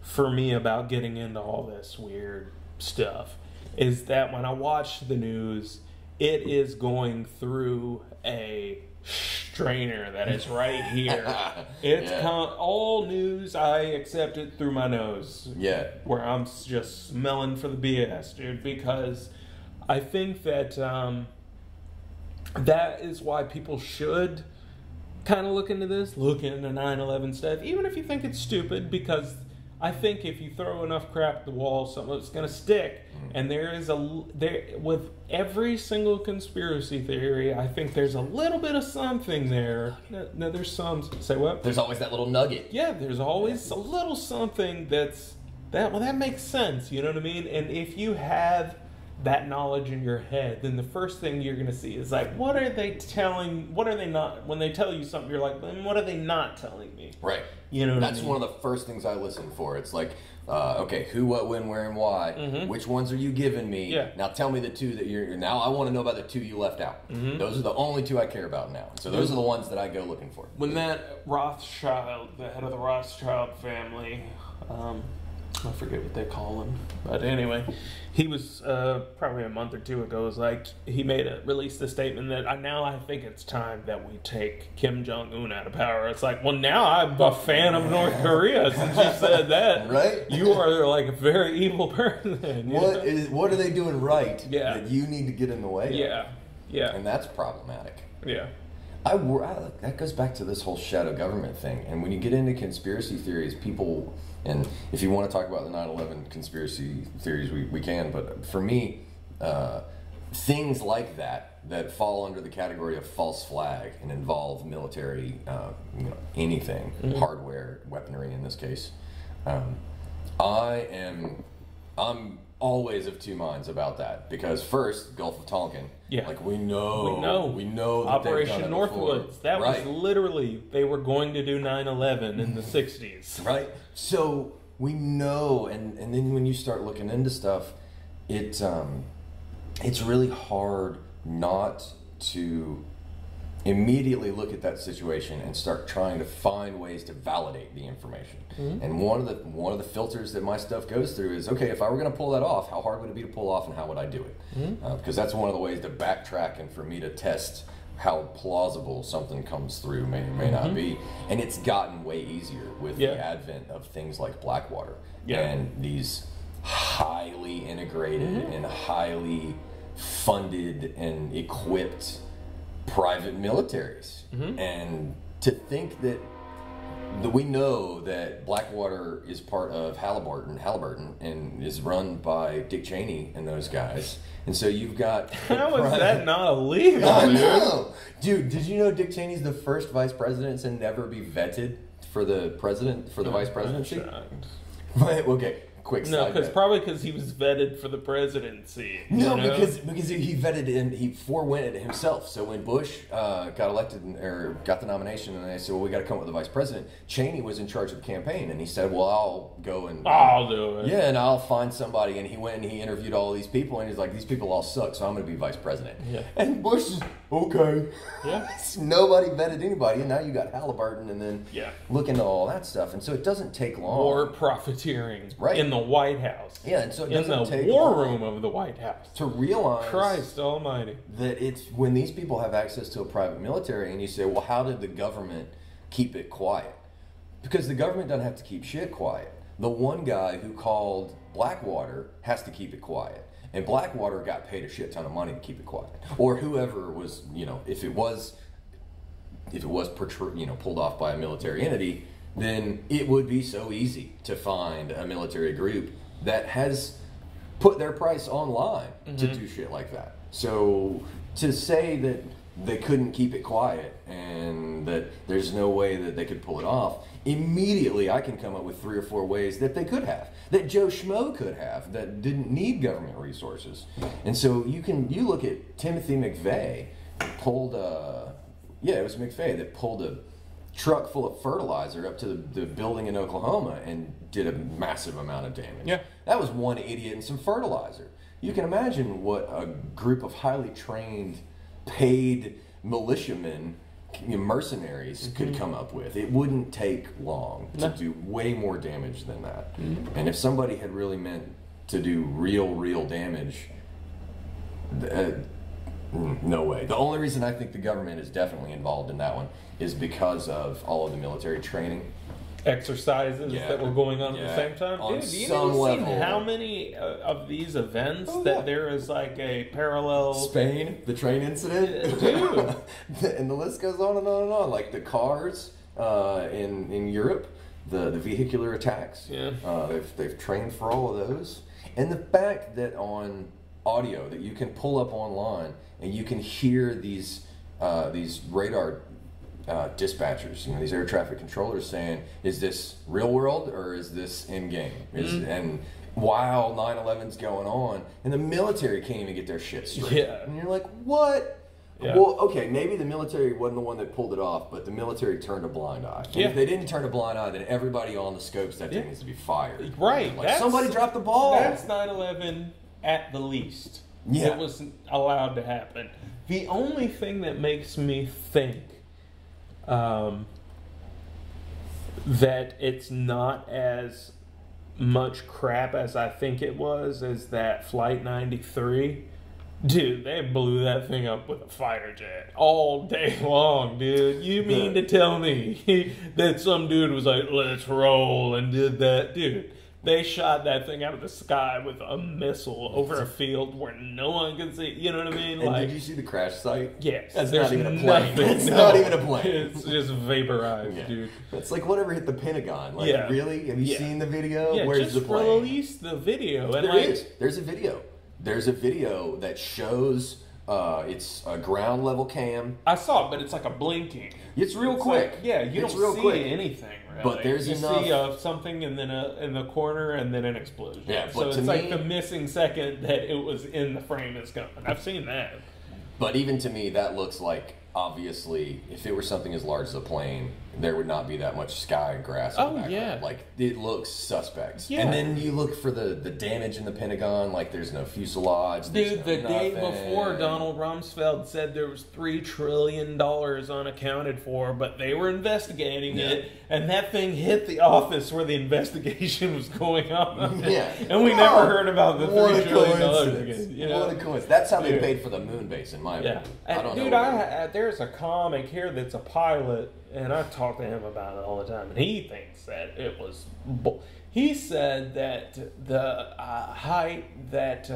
for me about getting into all this weird stuff, is that when I watch the news, it is going through a strainer that is right here. It's all news, I accept it through my nose. Yeah. Where I'm just smelling for the BS, dude, because I think that that is why people should kind of look into this, look into 9/11 stuff, even if you think it's stupid, because I think if you throw enough crap at the wall, some of it's going to stick. And with every single conspiracy theory, I think there's a little bit of something there. No, there's some. Say what? There's always that little nugget. Yeah, there's always a little something that makes sense. You know what I mean? And if you have that knowledge in your head, then the first thing you're going to see is like, what are they telling? What are they not? When they tell you something, you're like, then what are they not telling me? Right. You know what That's I mean? one of the first things I listen for. It's like, okay, who, what, when, where, and why. Mm-hmm. Which ones are you giving me? Yeah. Now tell me the two that you're... Now I want to know about the two you left out. Mm-hmm. Those are the only two I care about now. So those are the ones that I go looking for. When that Rothschild, the head of the Rothschild family, I forget what they call him, but anyway, he was probably a month or two ago. Was like he released a statement that I think it's time that we take Kim Jong-un out of power. It's like, well, now I'm a fan of North Korea since you said that. Right? You are like a very evil person. What are they doing right? Yeah. That you need to get in the way. Yeah. Of? Yeah. And that's problematic. Yeah. That goes back to this whole shadow government thing. And when you get into conspiracy theories, people, and if you want to talk about the 9/11 conspiracy theories, we can. But for me, things like that fall under the category of false flag and involve military, anything, hardware, weaponry in this case. I'm always of two minds about that, because first, Gulf of Tonkin, like we know that Operation they've done it Northwoods, before. that right. was literally, they were going to do 9/11 in the 60s. Right. So we know, and then when you start looking into stuff, it's really hard not to immediately look at that situation and start trying to find ways to validate the information. And one of the filters that my stuff goes through is, okay, if I were going to pull that off, how hard would it be to pull off, and how would I do it? Because that's one of the ways to backtrack and for me to test how plausible something comes through may or may not be. And it's gotten way easier with the advent of things like Blackwater and these highly integrated and highly funded and equipped private militaries. And to think that we know that Blackwater is part of Halliburton, and is run by Dick Cheney and those guys. And so you've got... How is that not illegal? I know! Dude, did you know Dick Cheney's the first vice president to never be vetted for the vice presidency? Okay. Quick no, because probably because he was vetted for the presidency. No, because he vetted and he forewent it himself. So when Bush got elected or got the nomination, and they said, "Well, we got to come up with a vice president," Cheney was in charge of the campaign, and he said, "Well, I'll go and I'll do it. Yeah, and I'll find somebody." And he went and he interviewed all these people, and he's like, "These people all suck, so I'm going to be vice president." Yeah. And Bush is okay. Yeah. Nobody vetted anybody, and now you got Halliburton, and then look into all that stuff, and so it doesn't take long. War profiteering in the White House. Yeah, and so it in doesn't the take war long room of the White House to realize Christ Almighty that it's when these people have access to a private military, and you say, well, how did the government keep it quiet? Because the government doesn't have to keep shit quiet. The one guy who called Blackwater has to keep it quiet. And Blackwater got paid a shit ton of money to keep it quiet. Or whoever was, if it was pulled off by a military entity, then it would be so easy to find a military group that has put their price online to do shit like that. So to say that they couldn't keep it quiet and that there's no way that they could pull it off, immediately I can come up with 3 or 4 ways that they could have, that Joe Schmo could have, that didn't need government resources. And so you look at Timothy McVeigh pulled it was McVeigh that pulled a truck full of fertilizer up to the building in Oklahoma and did a massive amount of damage. Yeah. That was one idiot and some fertilizer. You can imagine what a group of highly trained, paid militiamen, mercenaries could come up with. It wouldn't take long to do way more damage than that. And if somebody had really meant to do real damage, no way. The only reason I think the government is definitely involved in that one is because of all of the military training exercises that were going on at the same time. On Dude, you some level. seen how many of these events that there is like a parallel? Spain, the train incident, dude, and the list goes on and on and on. Like the cars in Europe, the vehicular attacks. Yeah, they've trained for all of those, and the fact that on audio that you can pull up online and you can hear these radar dispatchers, these air traffic controllers saying, is this real world or is this in game? And while 9/11's going on, and the military can't even get their shit straight. Yeah. And you're like, what? Yeah. Well, okay, maybe the military wasn't the one that pulled it off, but the military turned a blind eye. And if they didn't turn a blind eye, then everybody on the scopes that thing needs to be fired. Right. Like, somebody dropped the ball. That's 9/11 at the least. Yeah. It was allowed to happen. The only thing that makes me think that it's not as much crap as I think it was as that Flight 93. Dude, they blew that thing up with a fighter jet all day long, dude. You mean to tell me that some dude was like, let's roll, and did that? Dude, they shot that thing out of the sky with a missile over a field where no one can see. You know what I mean? And did you see the crash site? Yes. That's not even a plane. It's No, not even a plane. It's just vaporized, dude. It's like whatever hit the Pentagon. Like, really? Have you seen the video? Yeah, Where's the plane? Release the video. And there is. There's a video. There's a video that shows it's a ground level cam. I saw it, but it's like a blinking. It's real quick. Like, you don't see anything, really. But there's enough. You see something and then in the corner and then an explosion. Yeah, so it's like the missing second that it was in the frame is coming. I've seen that. But even to me, that looks like, obviously, if it were something as large as a plane, there would not be that much sky and grass in the background. Yeah. Like, it looks suspect. Yeah. And then you look for the damage in the Pentagon, like there's no fuselage. Dude, the day before, Donald Rumsfeld said there was $3 trillion unaccounted for, but they were investigating it, and that thing hit the office where the investigation was going on. Yeah. And we never heard about the $3 trillion again. You know? What a coincidence. That's how they paid for the moon base, in my opinion. I don't know. There's a comic here that's a pilot, and I talk to him about it all the time, and he thinks that it was. He said that the height that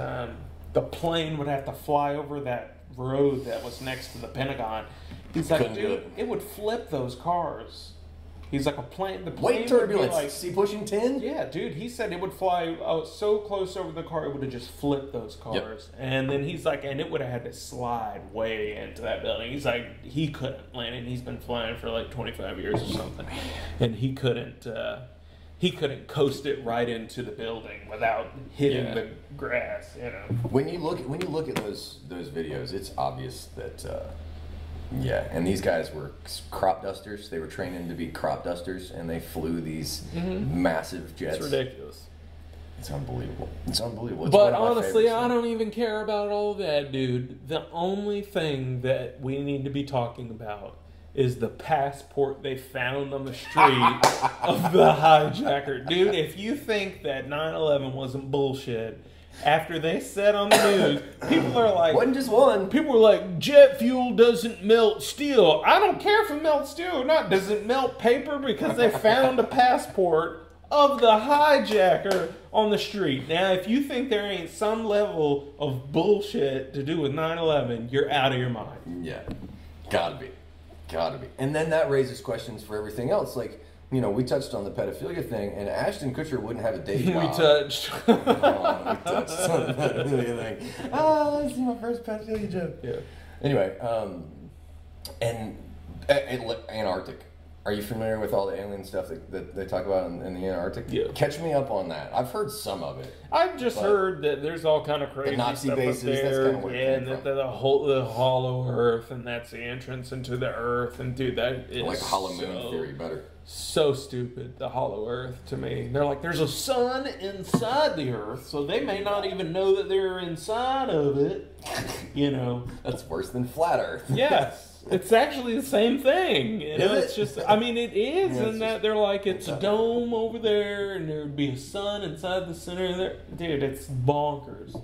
the plane would have to fly over that road that was next to the Pentagon. He's like, dude, it would flip those cars. He's like, the plane Weight turbulence. Like, see pushing 10? Yeah, dude. He said it would fly so close over the car, it would have just flipped those cars. Yep. And then he's like, and it would have had to slide way into that building. He's like, he couldn't land it. He's been flying for like 25 years or something. And he couldn't coast it right into the building without hitting the grass, you know. When you look at those videos, it's obvious that and these guys were crop dusters. They were training to be crop dusters, and they flew these massive jets. It's ridiculous. It's unbelievable. It's unbelievable. It's but honestly, I don't even care about all that, dude. The only thing that we need to be talking about is the passport they found on the street of the hijacker. Dude, if you think that 9/11 wasn't bullshit, after they said on the news, people are like... Wasn't just one. People were like, jet fuel doesn't melt steel. I don't care if it melts steel or not. Does it melt paper? Because they found a passport of the hijacker on the street. Now, if you think there ain't some level of bullshit to do with 9/11, you're out of your mind. Yeah. Gotta be. And then that raises questions for everything else. Like, you know, we touched on the pedophilia thing, and Ashton Kutcher wouldn't have a day job. We touched on the pedophilia thing. Oh, this is my first pedophilia joke. Yeah. Anyway, and Antarctic. Are you familiar with all the alien stuff that they talk about in the Antarctic? Yeah. Catch me up on that. I've heard some of it. I've just heard that there's all kind of crazy Nazi stuff bases, up there. that's kind of where it and came that from. the hollow Earth, and that's the entrance into the Earth, and dude, that is like hollow moon theory better. So stupid, the hollow Earth to me. They're like, there's a sun inside the Earth, so they may not even know that they're inside of it. You know, that's worse than flat Earth. Yes. It's actually the same thing. You know, it's just, I mean, it is, Yeah, in that they're like, it's a dome over there, and there would be a sun inside the center of there. Dude, it's bonkers.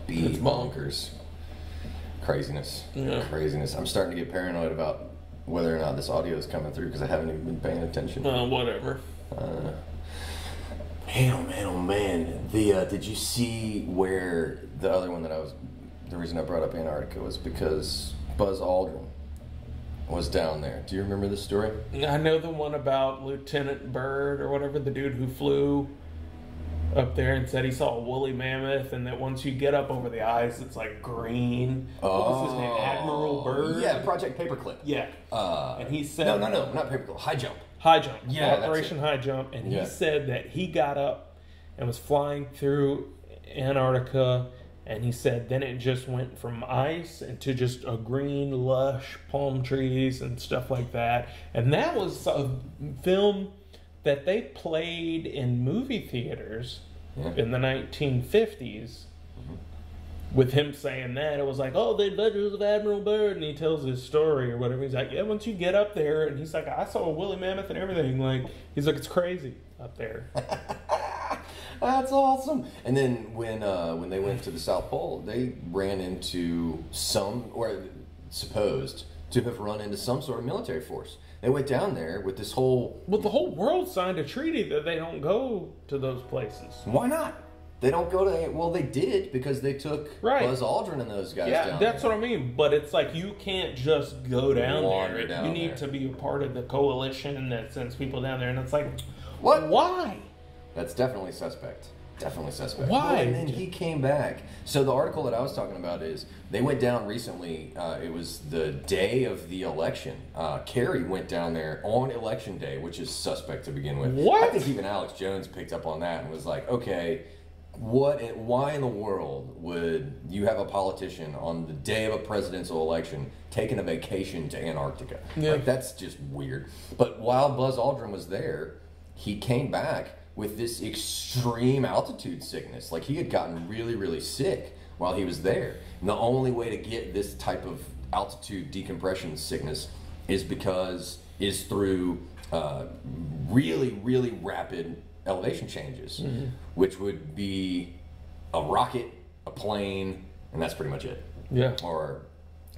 It's bonkers. Craziness. Yeah. Craziness. I'm starting to get paranoid about whether or not this audio is coming through because I haven't even been paying attention. Whatever. Oh man. Did you see where the other one the reason I brought up Antarctica was because Buzz Aldrin was down there. Do you remember this story? I know the one about Lieutenant Byrd or whatever, the dude who flew up there and said he saw a woolly mammoth, and that once you get up over the ice, it's like green. What was his name? Admiral Byrd? Yeah, Project Paperclip. Yeah. And he said... No, not Paperclip. High Jump. High Jump. Yeah, Operation High Jump. And he said that he got up and was flying through Antarctica, and he said then it just went from ice into just a green, lush palm trees and stuff like that. And that was a film that they played in movie theaters in the 1950s with him saying that, it was like, oh, the Adventures of Admiral Byrd, and he tells his story or whatever. He's like, yeah, once you get up there, and he's like, I saw a woolly mammoth and everything. Like, he's like, it's crazy up there. That's awesome. And then when they went to the South Pole, they ran into some, or supposed to have run into some sort of military force. They went down there with this whole... But the whole world signed a treaty that they don't go to those places. Why not? They don't go to... Well, they did because they took Buzz Aldrin and those guys down that's there. what I mean. But it's like you can't just go down there. You need to be a part of the coalition that sends people down there. And it's like, what? Why? That's definitely suspect. Definitely suspect. Why? And then he came back. So the article that I was talking about is they went down recently. It was the day of the election. Kerry went down there on election day, which is suspect to begin with. What? I think even Alex Jones picked up on that and was like, okay, why in the world would you have a politician on the day of a presidential election taking a vacation to Antarctica? Yeah. Like, that's just weird. But while Buzz Aldrin was there, he came back with this extreme altitude sickness. Like, he had gotten really, really sick while he was there. And the only way to get this type of altitude decompression sickness is through really, really rapid elevation changes, which would be a rocket, a plane, and that's pretty much it. Yeah. Or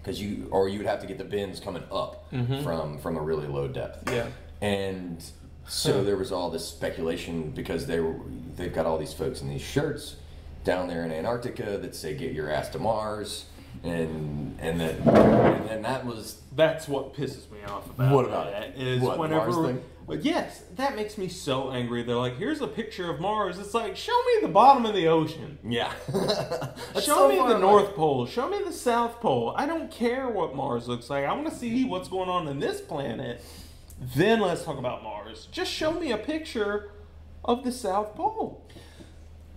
you would have to get the bends coming up from a really low depth. Yeah. And so there was all this speculation because they've got all these folks in these shirts down there in Antarctica that say "Get your ass to Mars," and that was... That's what pisses me off about what about that. Is what, whenever Mars thing? But yes, that makes me so angry. They're like, here's a picture of Mars. It's like, show me the bottom of the ocean. Yeah. Show me the North Pole. Show me the South Pole. I don't care what Mars looks like. I want to see what's going on in this planet. Then let's talk about Mars. Just show me a picture of the South Pole.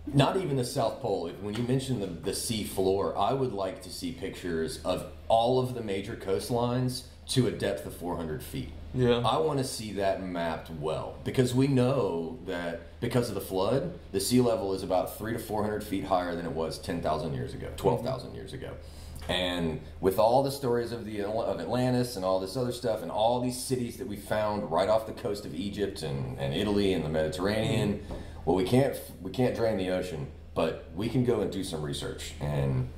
Not even the South Pole. When you mention the sea floor, I would like to see pictures of all of the major coastlines to a depth of 400 feet. Yeah. I want to see that mapped well, because we know that because of the flood, the sea level is about 300 to 400 feet higher than it was 10,000 years ago, 12,000 years ago. And with all the stories of Atlantis and all this other stuff and all these cities that we found right off the coast of Egypt and Italy and the Mediterranean, well, we can't drain the ocean, but we can go and do some research. And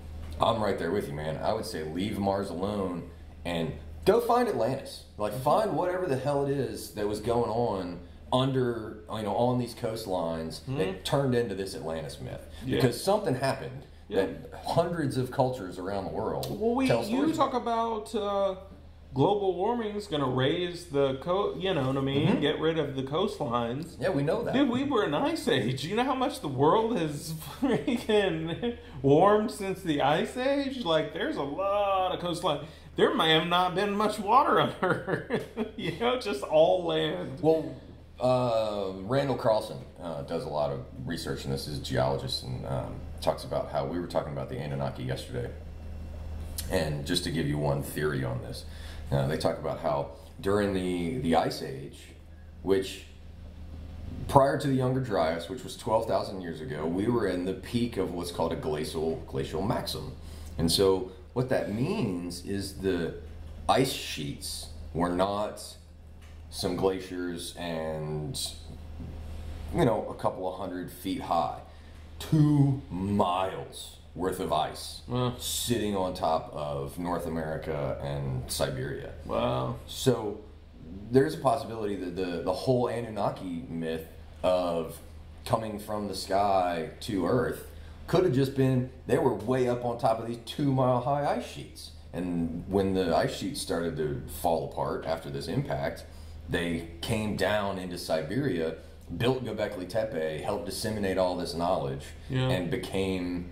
I'm right there with you, man. I would say leave Mars alone and go find Atlantis. Like, find whatever the hell it is that was going on under, on these coastlines that turned into this Atlantis myth. Yeah. Because something happened. Yeah. That hundreds of cultures around the world tell stories. You talk about global warming is going to raise the get rid of the coastlines. Yeah, we know that. Dude, we were in Ice Age. You know how much the world has freaking warmed since the Ice Age? Like, there's a lot of coastline. There may have not been much water under, just all land. Well, Randall Carlson does a lot of research in this as a geologist, and talks about how we were talking about the Anunnaki yesterday. And just to give you one theory on this, they talk about how during the Ice Age, which prior to the Younger Dryas, which was 12,000 years ago, we were in the peak of what's called a glacial maximum. And so what that means is the ice sheets were not some glaciers and, a couple of 100 feet high. 2 miles worth of ice sitting on top of North America and Siberia. Wow. So there's a possibility that the whole Anunnaki myth of coming from the sky to Earth could have just been they were way up on top of these 2 mile high ice sheets. And when the ice sheets started to fall apart after this impact, they came down into Siberia, built Göbekli Tepe, helped disseminate all this knowledge, and became,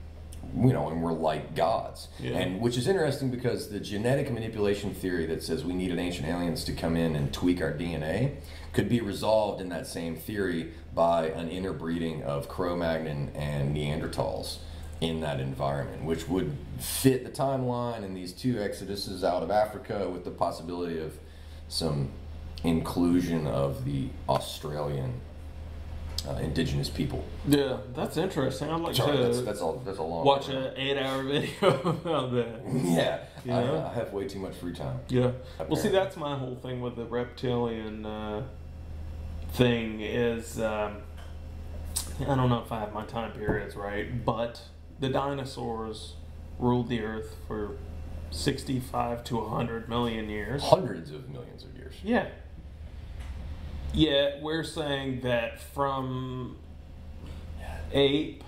and were like gods. Yeah. And which is interesting because the genetic manipulation theory that says we needed ancient aliens to come in and tweak our DNA could be resolved in that same theory by an interbreeding of Cro-Magnon and Neanderthals in that environment, which would fit the timeline and these 2 exoduses out of Africa with the possibility of some inclusion of the Australian indigenous people. Yeah, that's interesting. I'd like that's a long watch an 8-hour video about that. Yeah, you know? I have way too much free time. Yeah. Apparently. Well, see, that's my whole thing with the reptilian thing is, I don't know if I have my time periods right, but the dinosaurs ruled the earth for 65 to 100 million years. Hundreds of millions of years. Yeah. Yeah, we're saying that from ape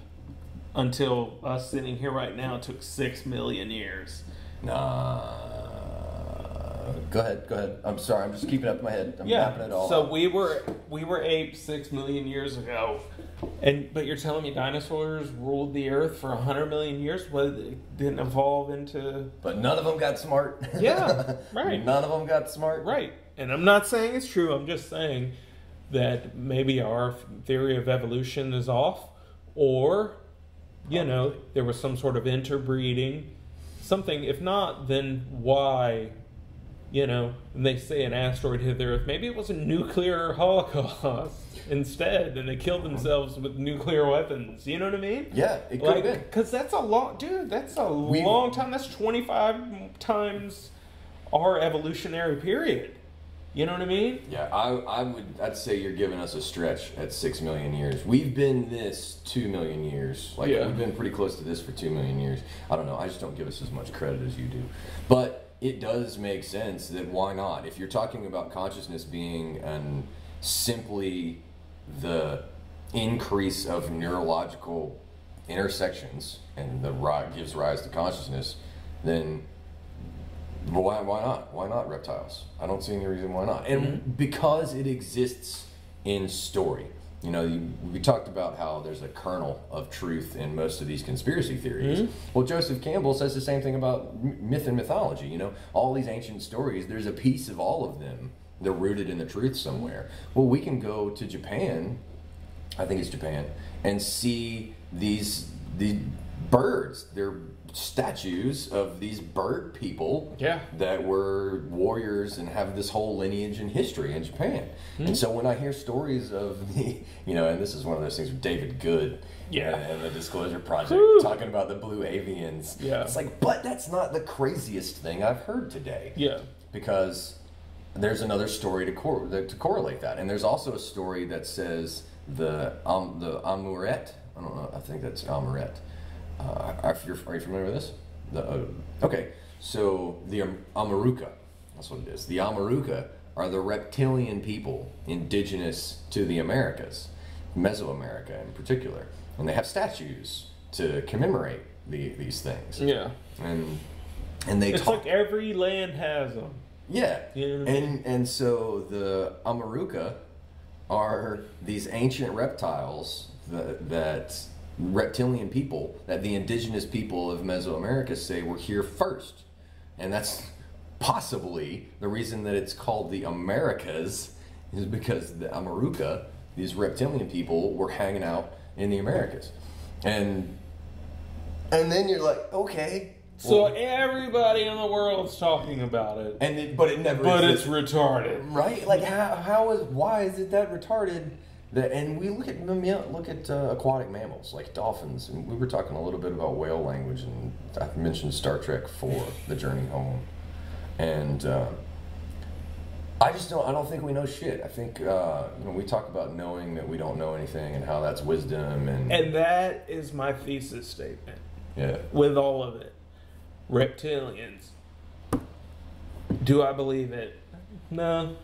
until us sitting here right now took 6 million years. Nah. Go ahead. I'm sorry, I'm just keeping up in my head. I'm mapping it all so out. we were ape 6 million years ago. But you're telling me dinosaurs ruled the earth for 100 million years? Well, it didn't evolve into... But none of them got smart. Yeah, right. None of them got smart. Right. And I'm not saying it's true. I'm just saying that maybe our theory of evolution is off. Or, there was some sort of interbreeding. Something. If not, then why... and they say an asteroid hit the Earth. Maybe it was a nuclear holocaust instead, and they killed themselves with nuclear weapons. You know what I mean? Yeah, it could have been. Because that's a long... Dude, that's a long time. That's 25 times our evolutionary period. You know what I mean? Yeah, I'd say you're giving us a stretch at 6 million years. We've been this 2 million years. We've been pretty close to this for 2 million years. I don't know. I just don't give us as much credit as you do. But it does make sense that why not? If you're talking about consciousness being simply the increase of neurological intersections and gives rise to consciousness, then why not? Why not reptiles? I don't see any reason why not. And because it exists in story. We talked about how there's a kernel of truth in most of these conspiracy theories. Well, Joseph Campbell says the same thing about myth and mythology. All these ancient stories, there's a piece of all of them. They're rooted in the truth somewhere. Well, we can go to Japan, I think it's Japan, and see these birds. They're statues of these bird people that were warriors and have this whole lineage and history in Japan. And so when I hear stories of and this is one of those things with David Good and the Disclosure Project talking about the blue avians, it's like, but that's not the craziest thing I've heard today. Yeah, because there's another story to correlate that, and there's also a story that says the Amuret. I don't know. I think that's Amuret. Are you familiar with this? Okay, so the Amaruka, that's what it is. The Amaruka are the reptilian people indigenous to the Americas, Mesoamerica in particular, and they have statues to commemorate these things. Yeah, and they it's like every land has them. Yeah, and so the Amaruka are these ancient reptiles that reptilian people that the indigenous people of Mesoamerica say were here first. And that's possibly the reason that it's called the Americas, is because the Amaruka, these reptilian people, were hanging out in the Americas. And then you're like, okay. So everybody in the world's talking about it. But it never But it's retarded. Right? Like why is it that retarded? And we look at aquatic mammals like dolphins, and we were talking a little bit about whale language, and I mentioned Star Trek 4, The Journey Home, and I don't think we know shit. I think we talk about knowing that we don't know anything and how that's wisdom, and that is my thesis statement. Yeah, with all of it, reptilians. Do I believe it? No.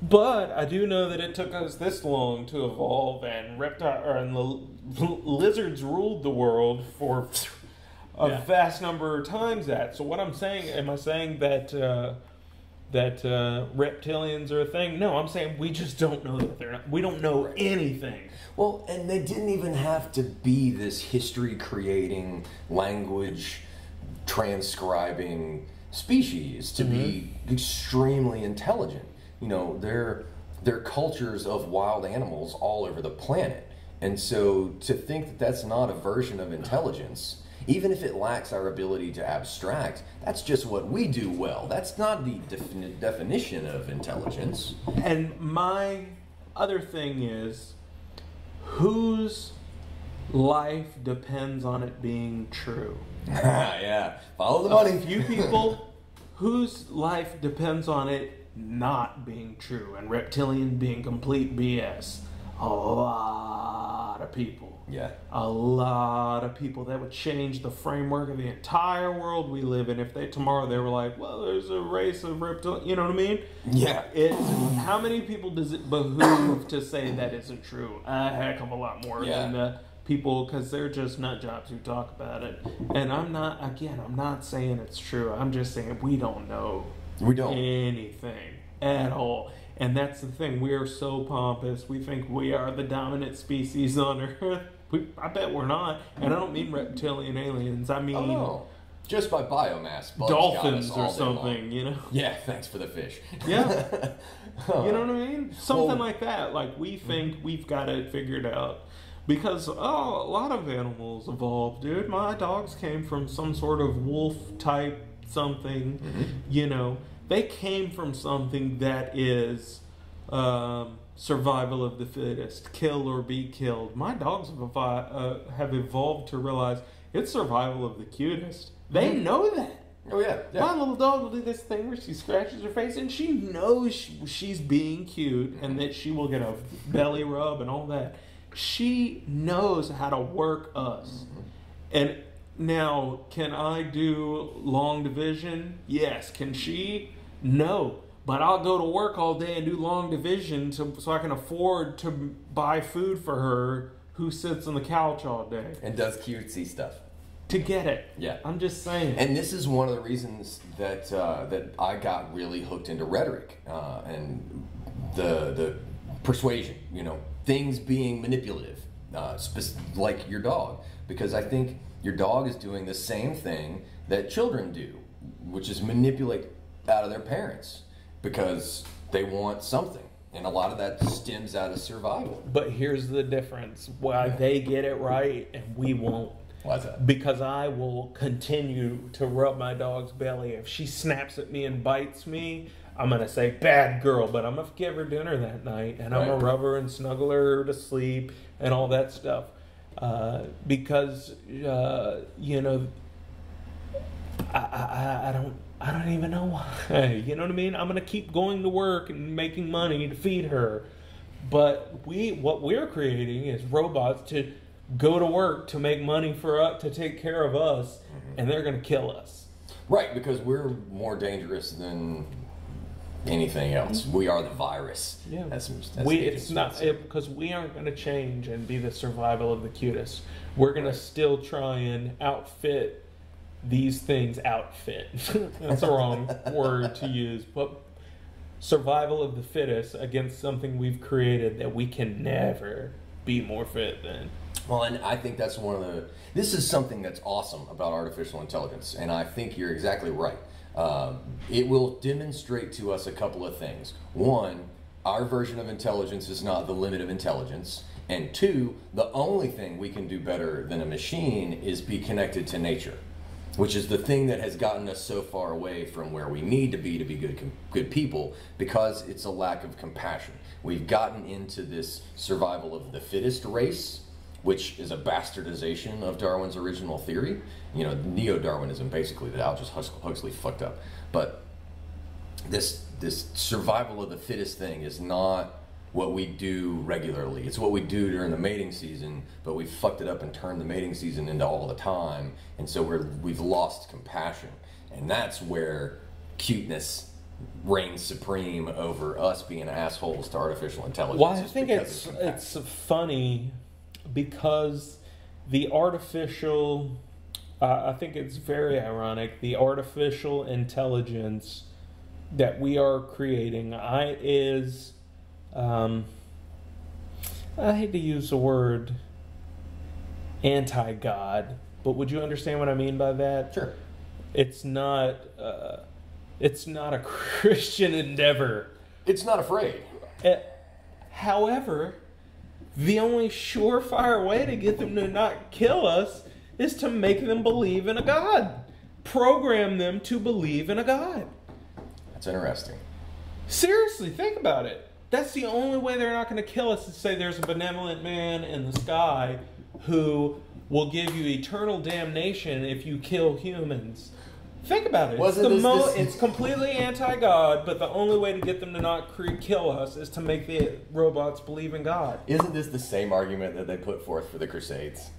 But I do know that it took us this long to evolve, and lizards ruled the world for a vast number of times. So what I'm saying, am I saying that reptilians are a thing? No, I'm saying we just don't know that they're not. We don't know anything. Well, and they didn't even have to be this history-creating, language-transcribing species to be extremely intelligent. They're cultures of wild animals all over the planet. And so to think that that's not a version of intelligence, even if it lacks our ability to abstract, that's just what we do well. That's not the definition of intelligence. And my other thing is, whose life depends on it being true? Yeah, follow the money. A few people whose life depends on it not being true and reptilian being complete BS. A lot of people. Yeah. A lot of people that would change the framework of the entire world we live in if tomorrow they were like, well, there's a race of reptilians, you know what I mean? Yeah. How many people does it behoove to say that isn't true? A heck of a lot more than the people, because they're just nut jobs who talk about it. And I'm not saying it's true. I'm just saying we don't know anything at all. And that's the thing. We are so pompous. We think we are the dominant species on Earth. I bet we're not. And I don't mean reptilian aliens. I mean... just by biomass. Dolphins or something, you know? Yeah, thanks for the fish. Yeah. You know what I mean? Something like that. Like, we think we've got it figured out. Because, a lot of animals evolved, dude. My dogs came from some sort of wolf-type something, you know. They came from something that is survival of the fittest, kill or be killed. My dogs have evolved to realize it's survival of the cutest. They know that. Oh, yeah. My little dog will do this thing where she scratches her face and she knows she's being cute and that she will get a belly rub and all that. She knows how to work us. And now, can I do long division? Yes. Can she? No, but I'll go to work all day and do long division so I can afford to buy food for her who sits on the couch all day. And does cutesy stuff. To get it. Yeah. I'm just saying. And this is one of the reasons that I got really hooked into rhetoric and the persuasion, you know, things being manipulative, like your dog. Because I think your dog is doing the same thing that children do, which is manipulate out of their parents because they want something, and a lot of that stems out of survival. But here's the difference: why they get it right and we won't. Why's that? Because I will continue to rub my dog's belly. If she snaps at me and bites me, I'm gonna say bad girl, but I'm gonna give her dinner that night, and I'm gonna rub her and snuggle her to sleep and all that stuff. Because you know, I don't even know why. You know what I mean? I'm going to keep going to work and making money to feed her. But what we're creating is robots to go to work to make money for us, to take care of us, and they're going to kill us. Right, because we're more dangerous than anything else. We are the virus. Yeah. It's not because we aren't going to change and be the survival of the cutest. We're going to still try and outfit these things. That's the wrong word to use, but survival of the fittest against something we've created that we can never be more fit than. Well, and I think that's this is something that's awesome about artificial intelligence, and I think you're exactly right. It will demonstrate to us a couple of things. One, our version of intelligence is not the limit of intelligence. And two, the only thing we can do better than a machine is be connected to nature, which is the thing that has gotten us so far away from where we need to be good people, because it's a lack of compassion. We've gotten into this survival of the fittest race, which is a bastardization of Darwin's original theory. You know, neo-Darwinism, basically, that Aldous Huxley fucked up. But this survival of the fittest thing is not what we do regularly. It's what we do during the mating season, but we fucked it up and turned the mating season into all the time, and so we've lost compassion. And that's where cuteness reigns supreme over us being assholes to artificial intelligence. Well, I think it's funny because the artificial, I think it's very ironic, the artificial intelligence that we are creating is, I hate to use the word anti-God, but would you understand what I mean by that? Sure. It's not a Christian endeavor. It's not afraid. However, the only surefire way to get them to not kill us is to make them believe in a God. Program them to believe in a God. That's interesting. Seriously, think about it. That's the only way they're not going to kill us, is say there's a benevolent man in the sky who will give you eternal damnation if you kill humans. Think about it. It's completely anti-God, but the only way to get them to not kill us is to make the robots believe in God. Isn't this the same argument that they put forth for the Crusades?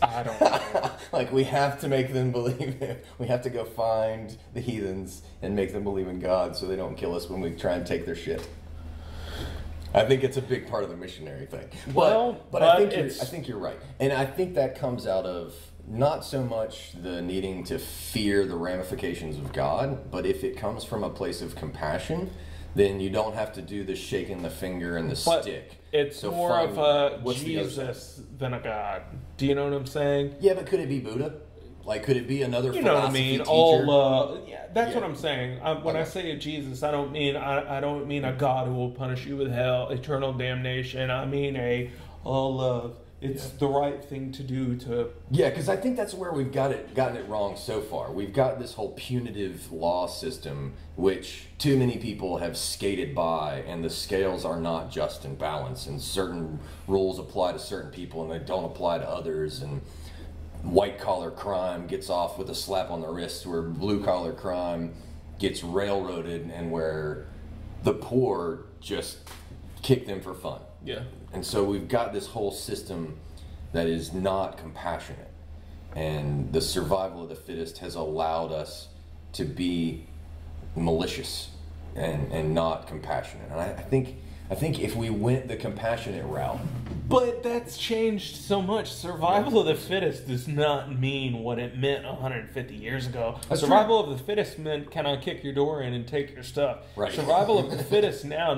I don't know. Like, we have to make them believe it. We have to go find the heathens and make them believe in God so they don't kill us when we try and take their shit. I think it's a big part of the missionary thing. But I think you're right. And I think that comes out of not so much the needing to fear the ramifications of God, but if it comes from a place of compassion, then you don't have to do the shaking the finger and the stick. It's more of a Jesus than a God. Do you know what I'm saying? Yeah, but could it be Buddha? Like, could it be another philosophy teacher? That's what I'm saying. When I say a Jesus, I don't mean a God who will punish you with hell, eternal damnation. I mean all love. It's the right thing to do to... Yeah, because I think that's where we've gotten it wrong so far. We've got this whole punitive law system, which too many people have skated by, and the scales are not just and balanced, and certain rules apply to certain people, and they don't apply to others, and white-collar crime gets off with a slap on the wrist, where blue-collar crime gets railroaded, and where the poor just kick them for fun. Yeah. And so we've got this whole system that is not compassionate. And the survival of the fittest has allowed us to be malicious and not compassionate. And I think if we went the compassionate route... But that's changed so much. Survival of the fittest does not mean what it meant 150 years ago. Survival of the fittest meant, can I kick your door in and take your stuff? Right. Survival of the fittest now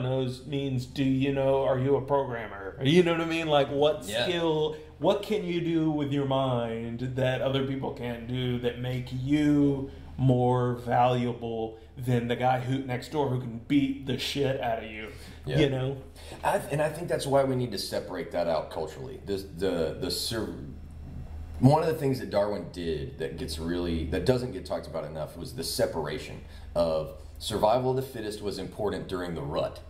means, are you a programmer? You know what I mean? Like, what skill, what can you do with your mind that other people can't do that make you more valuable than the guy next door who can beat the shit out of you? Yeah. You know? And I think that's why we need to separate that out culturally. One of the things that Darwin did that doesn't get talked about enough was the separation of survival of the fittest was important during the rut,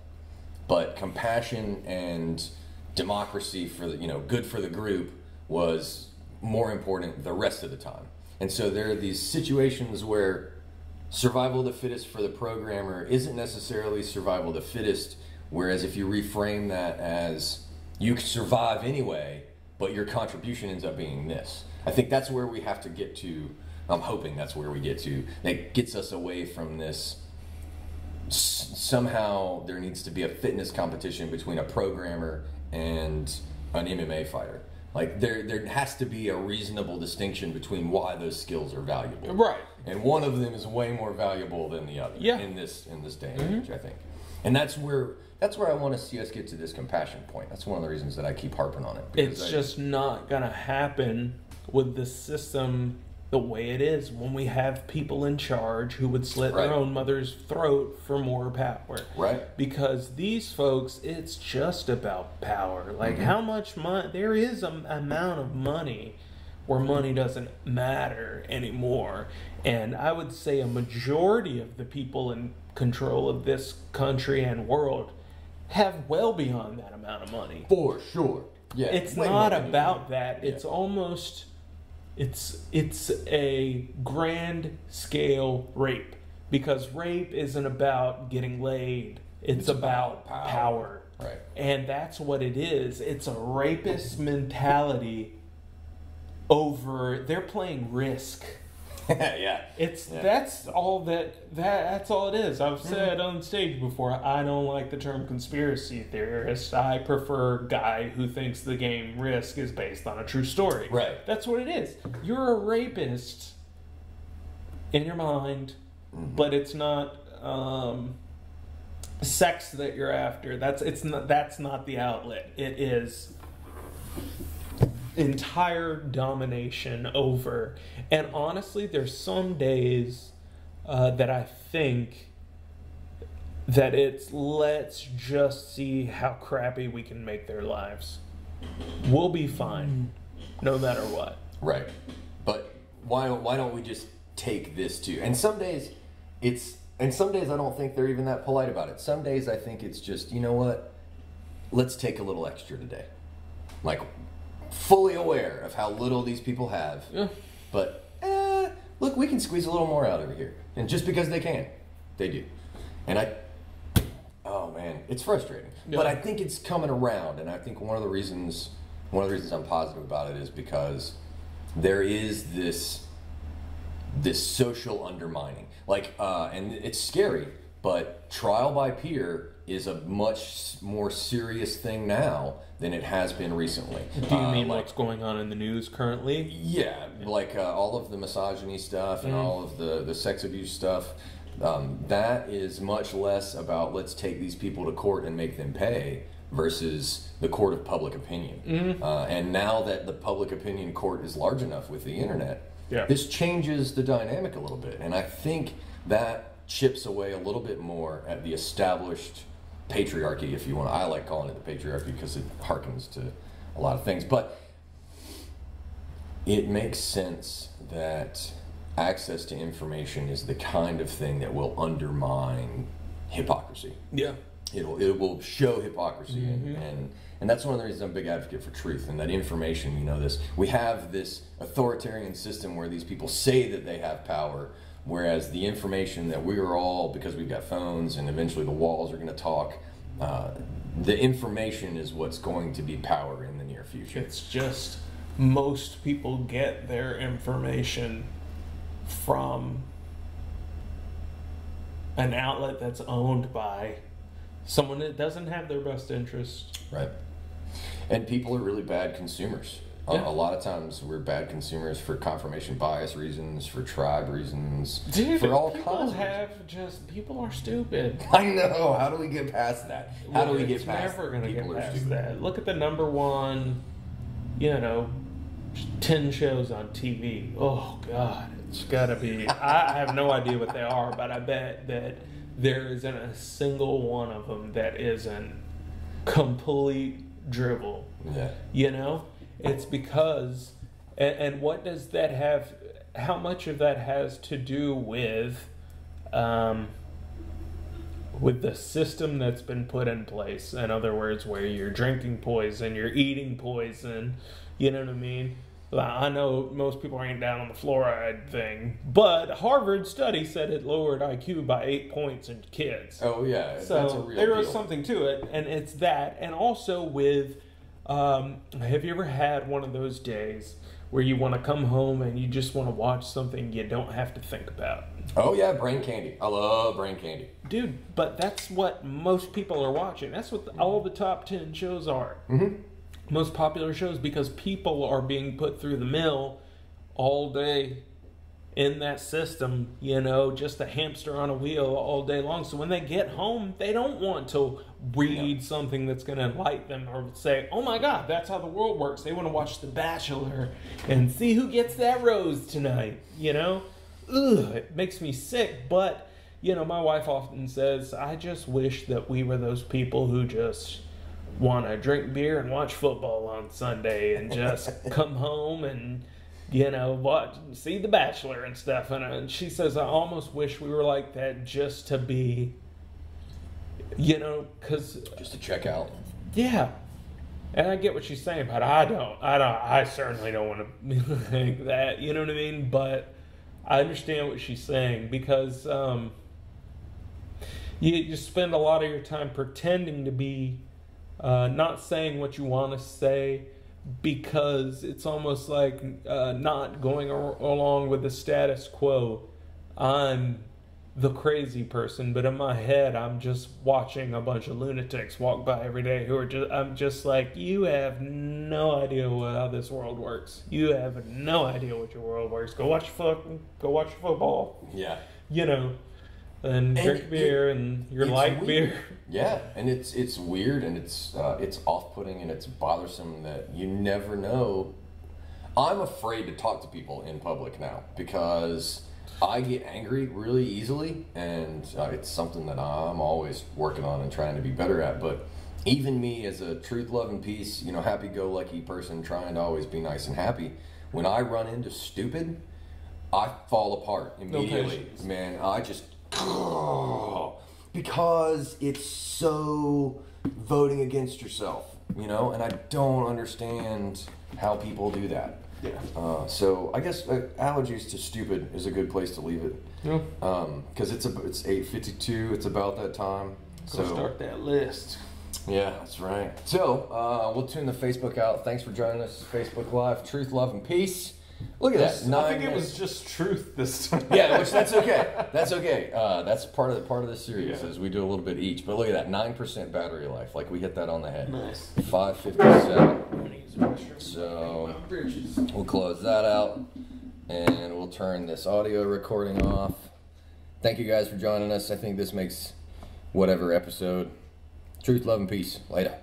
but compassion and democracy for good for the group was more important the rest of the time. And so there are these situations where survival of the fittest for the programmer isn't necessarily survival of the fittest. Whereas if you reframe that as you can survive anyway, but your contribution ends up being this. I think that's where we have to get to. I'm hoping that's where we get to. That gets us away from this. Somehow there needs to be a fitness competition between a programmer and an MMA fighter. Like there has to be a reasonable distinction between why those skills are valuable. Right. And one of them is way more valuable than the other in this day and age, I think. And that's where I want to see us get to this compassion point. That's one of the reasons that I keep harping on it. It's just not going to happen with the system the way it is when we have people in charge who would slit their own mother's throat for more power. Right. Because these folks, it's just about power. Like how much money, there is an amount of money where money doesn't matter anymore. And I would say a majority of the people in control of this country and world have well beyond that amount of money. For sure. Yeah. It's not about that. It's almost... It's a grand scale rape, because rape isn't about getting laid. It's about power. Right. And that's what it is. It's a rapist mentality over, they're playing Risk. That's all that's all it is. I've said on stage before, I don't like the term conspiracy theorist. I prefer guy who thinks the game Risk is based on a true story. Right. That's what it is. You're a rapist in your mind, but it's not sex that you're after. That's not the outlet. It is entire domination over. And honestly, there's some days that I think that it's let's just see how crappy we can make their lives. We'll be fine no matter what. Right. But why don't we just take this too? And some days it's And some days I don't think they're even that polite about it. Some days I think it's just, you know what? Let's take a little extra today. Like, fully aware of how little these people have. Yeah. But, look, we can squeeze a little more out over here. And just because they can, they do. And oh man, it's frustrating. Yeah. But I think it's coming around. And I think one of the reasons I'm positive about it is because there is this social undermining. Like, and it's scary, but trial by peer is a much more serious thing now than it has been recently. Do you mean what's going on in the news currently? Yeah, like all of the misogyny stuff and all of the sex abuse stuff. That is much less about let's take these people to court and make them pay versus the court of public opinion. And now that the public opinion court is large enough with the internet, this changes the dynamic a little bit. And I think that chips away a little bit more at the established patriarchy, if you want. I like calling it the patriarchy because it harkens to a lot of things. But it makes sense that access to information is the kind of thing that will undermine hypocrisy. Yeah. It will show hypocrisy, and that's one of the reasons I'm a big advocate for truth and that information. You know, we have this authoritarian system where these people say that they have power, whereas the information that we are all, because we've got phones and eventually the walls are going to talk, the information is what's going to be power in the near future. It's just most people get their information from an outlet that's owned by someone that doesn't have their best interest. Right. And people are really bad consumers. Yeah. A lot of times we're bad consumers for confirmation bias reasons, for tribe reasons, dude, for all kinds of reasons. People are stupid. I know. How do we get past that? How do we get past never going to get past that. Look at the number one, 10 shows on TV. Oh, God. It's got to be. I have no idea what they are, but I bet that there isn't a single one of them that isn't complete drivel. Yeah. It's because, and what does that have, how much of that has to do with the system that's been put in place? In other words, where you're drinking poison, you're eating poison, you know what I mean? I know most people ain't down on the fluoride thing, but Harvard study said it lowered IQ by 8 points in kids. Oh, yeah. So that's a real there is deal. something to it, and it's that. And also with, have you ever had one of those days where you want to come home and you just want to watch something you don't have to think about? Oh, yeah, brain candy. I love brain candy. Dude, but that's what most people are watching. That's what all the top 10 shows are. Mm-hmm. Most popular shows, because people are being put through the mill all day in that system, just a hamster on a wheel all day long. So when they get home, they don't want to read something that's going to enlighten them or say, oh my God, that's how the world works. They want to watch The Bachelor and see who gets that rose tonight, it makes me sick. But, my wife often says, I just wish that we were those people who just want to drink beer and watch football on Sunday and just come home and, see The Bachelor and stuff. And she says, I almost wish we were like that just to be, because... Just to check out. Yeah. And I get what she's saying, but I certainly don't want to think that, you know what I mean? But I understand what she's saying, because you spend a lot of your time pretending to be not saying what you want to say, because it's almost like not going along with the status quo. I'm the crazy person, but in my head I'm just watching a bunch of lunatics walk by every day who are I'm just like, you have no idea how this world works. You have no idea what your world works. Go watch football. Yeah. And drink beer and your light weird. Beer. Yeah, and it's weird, and it's off-putting, and it's bothersome that you never know. I'm afraid to talk to people in public now because I get angry really easily, and it's something that I'm always working on and trying to be better at. But even me, as a truth, love, and peace, happy-go-lucky person trying to always be nice and happy, when I run into stupid, I fall apart immediately. Man, I just because it's so voting against yourself, you know, and I don't understand how people do that. Yeah. So I guess allergies to stupid is a good place to leave it. Yeah. Because it's 8:52. It's about that time. Go start that list. Yeah, that's right. So we'll tune the Facebook out. Thanks for joining us, Facebook Live. Truth, love, and peace. Look at that. I think it was just truth this time. Yeah, which that's okay. That's okay. That's part of the series is we do a little bit each. But look at that, 9% battery life. Like we hit that on the head. Nice. 5:57. So we'll close that out, and we'll turn this audio recording off. Thank you guys for joining us. I think this makes whatever episode. Truth, love, and peace. Later.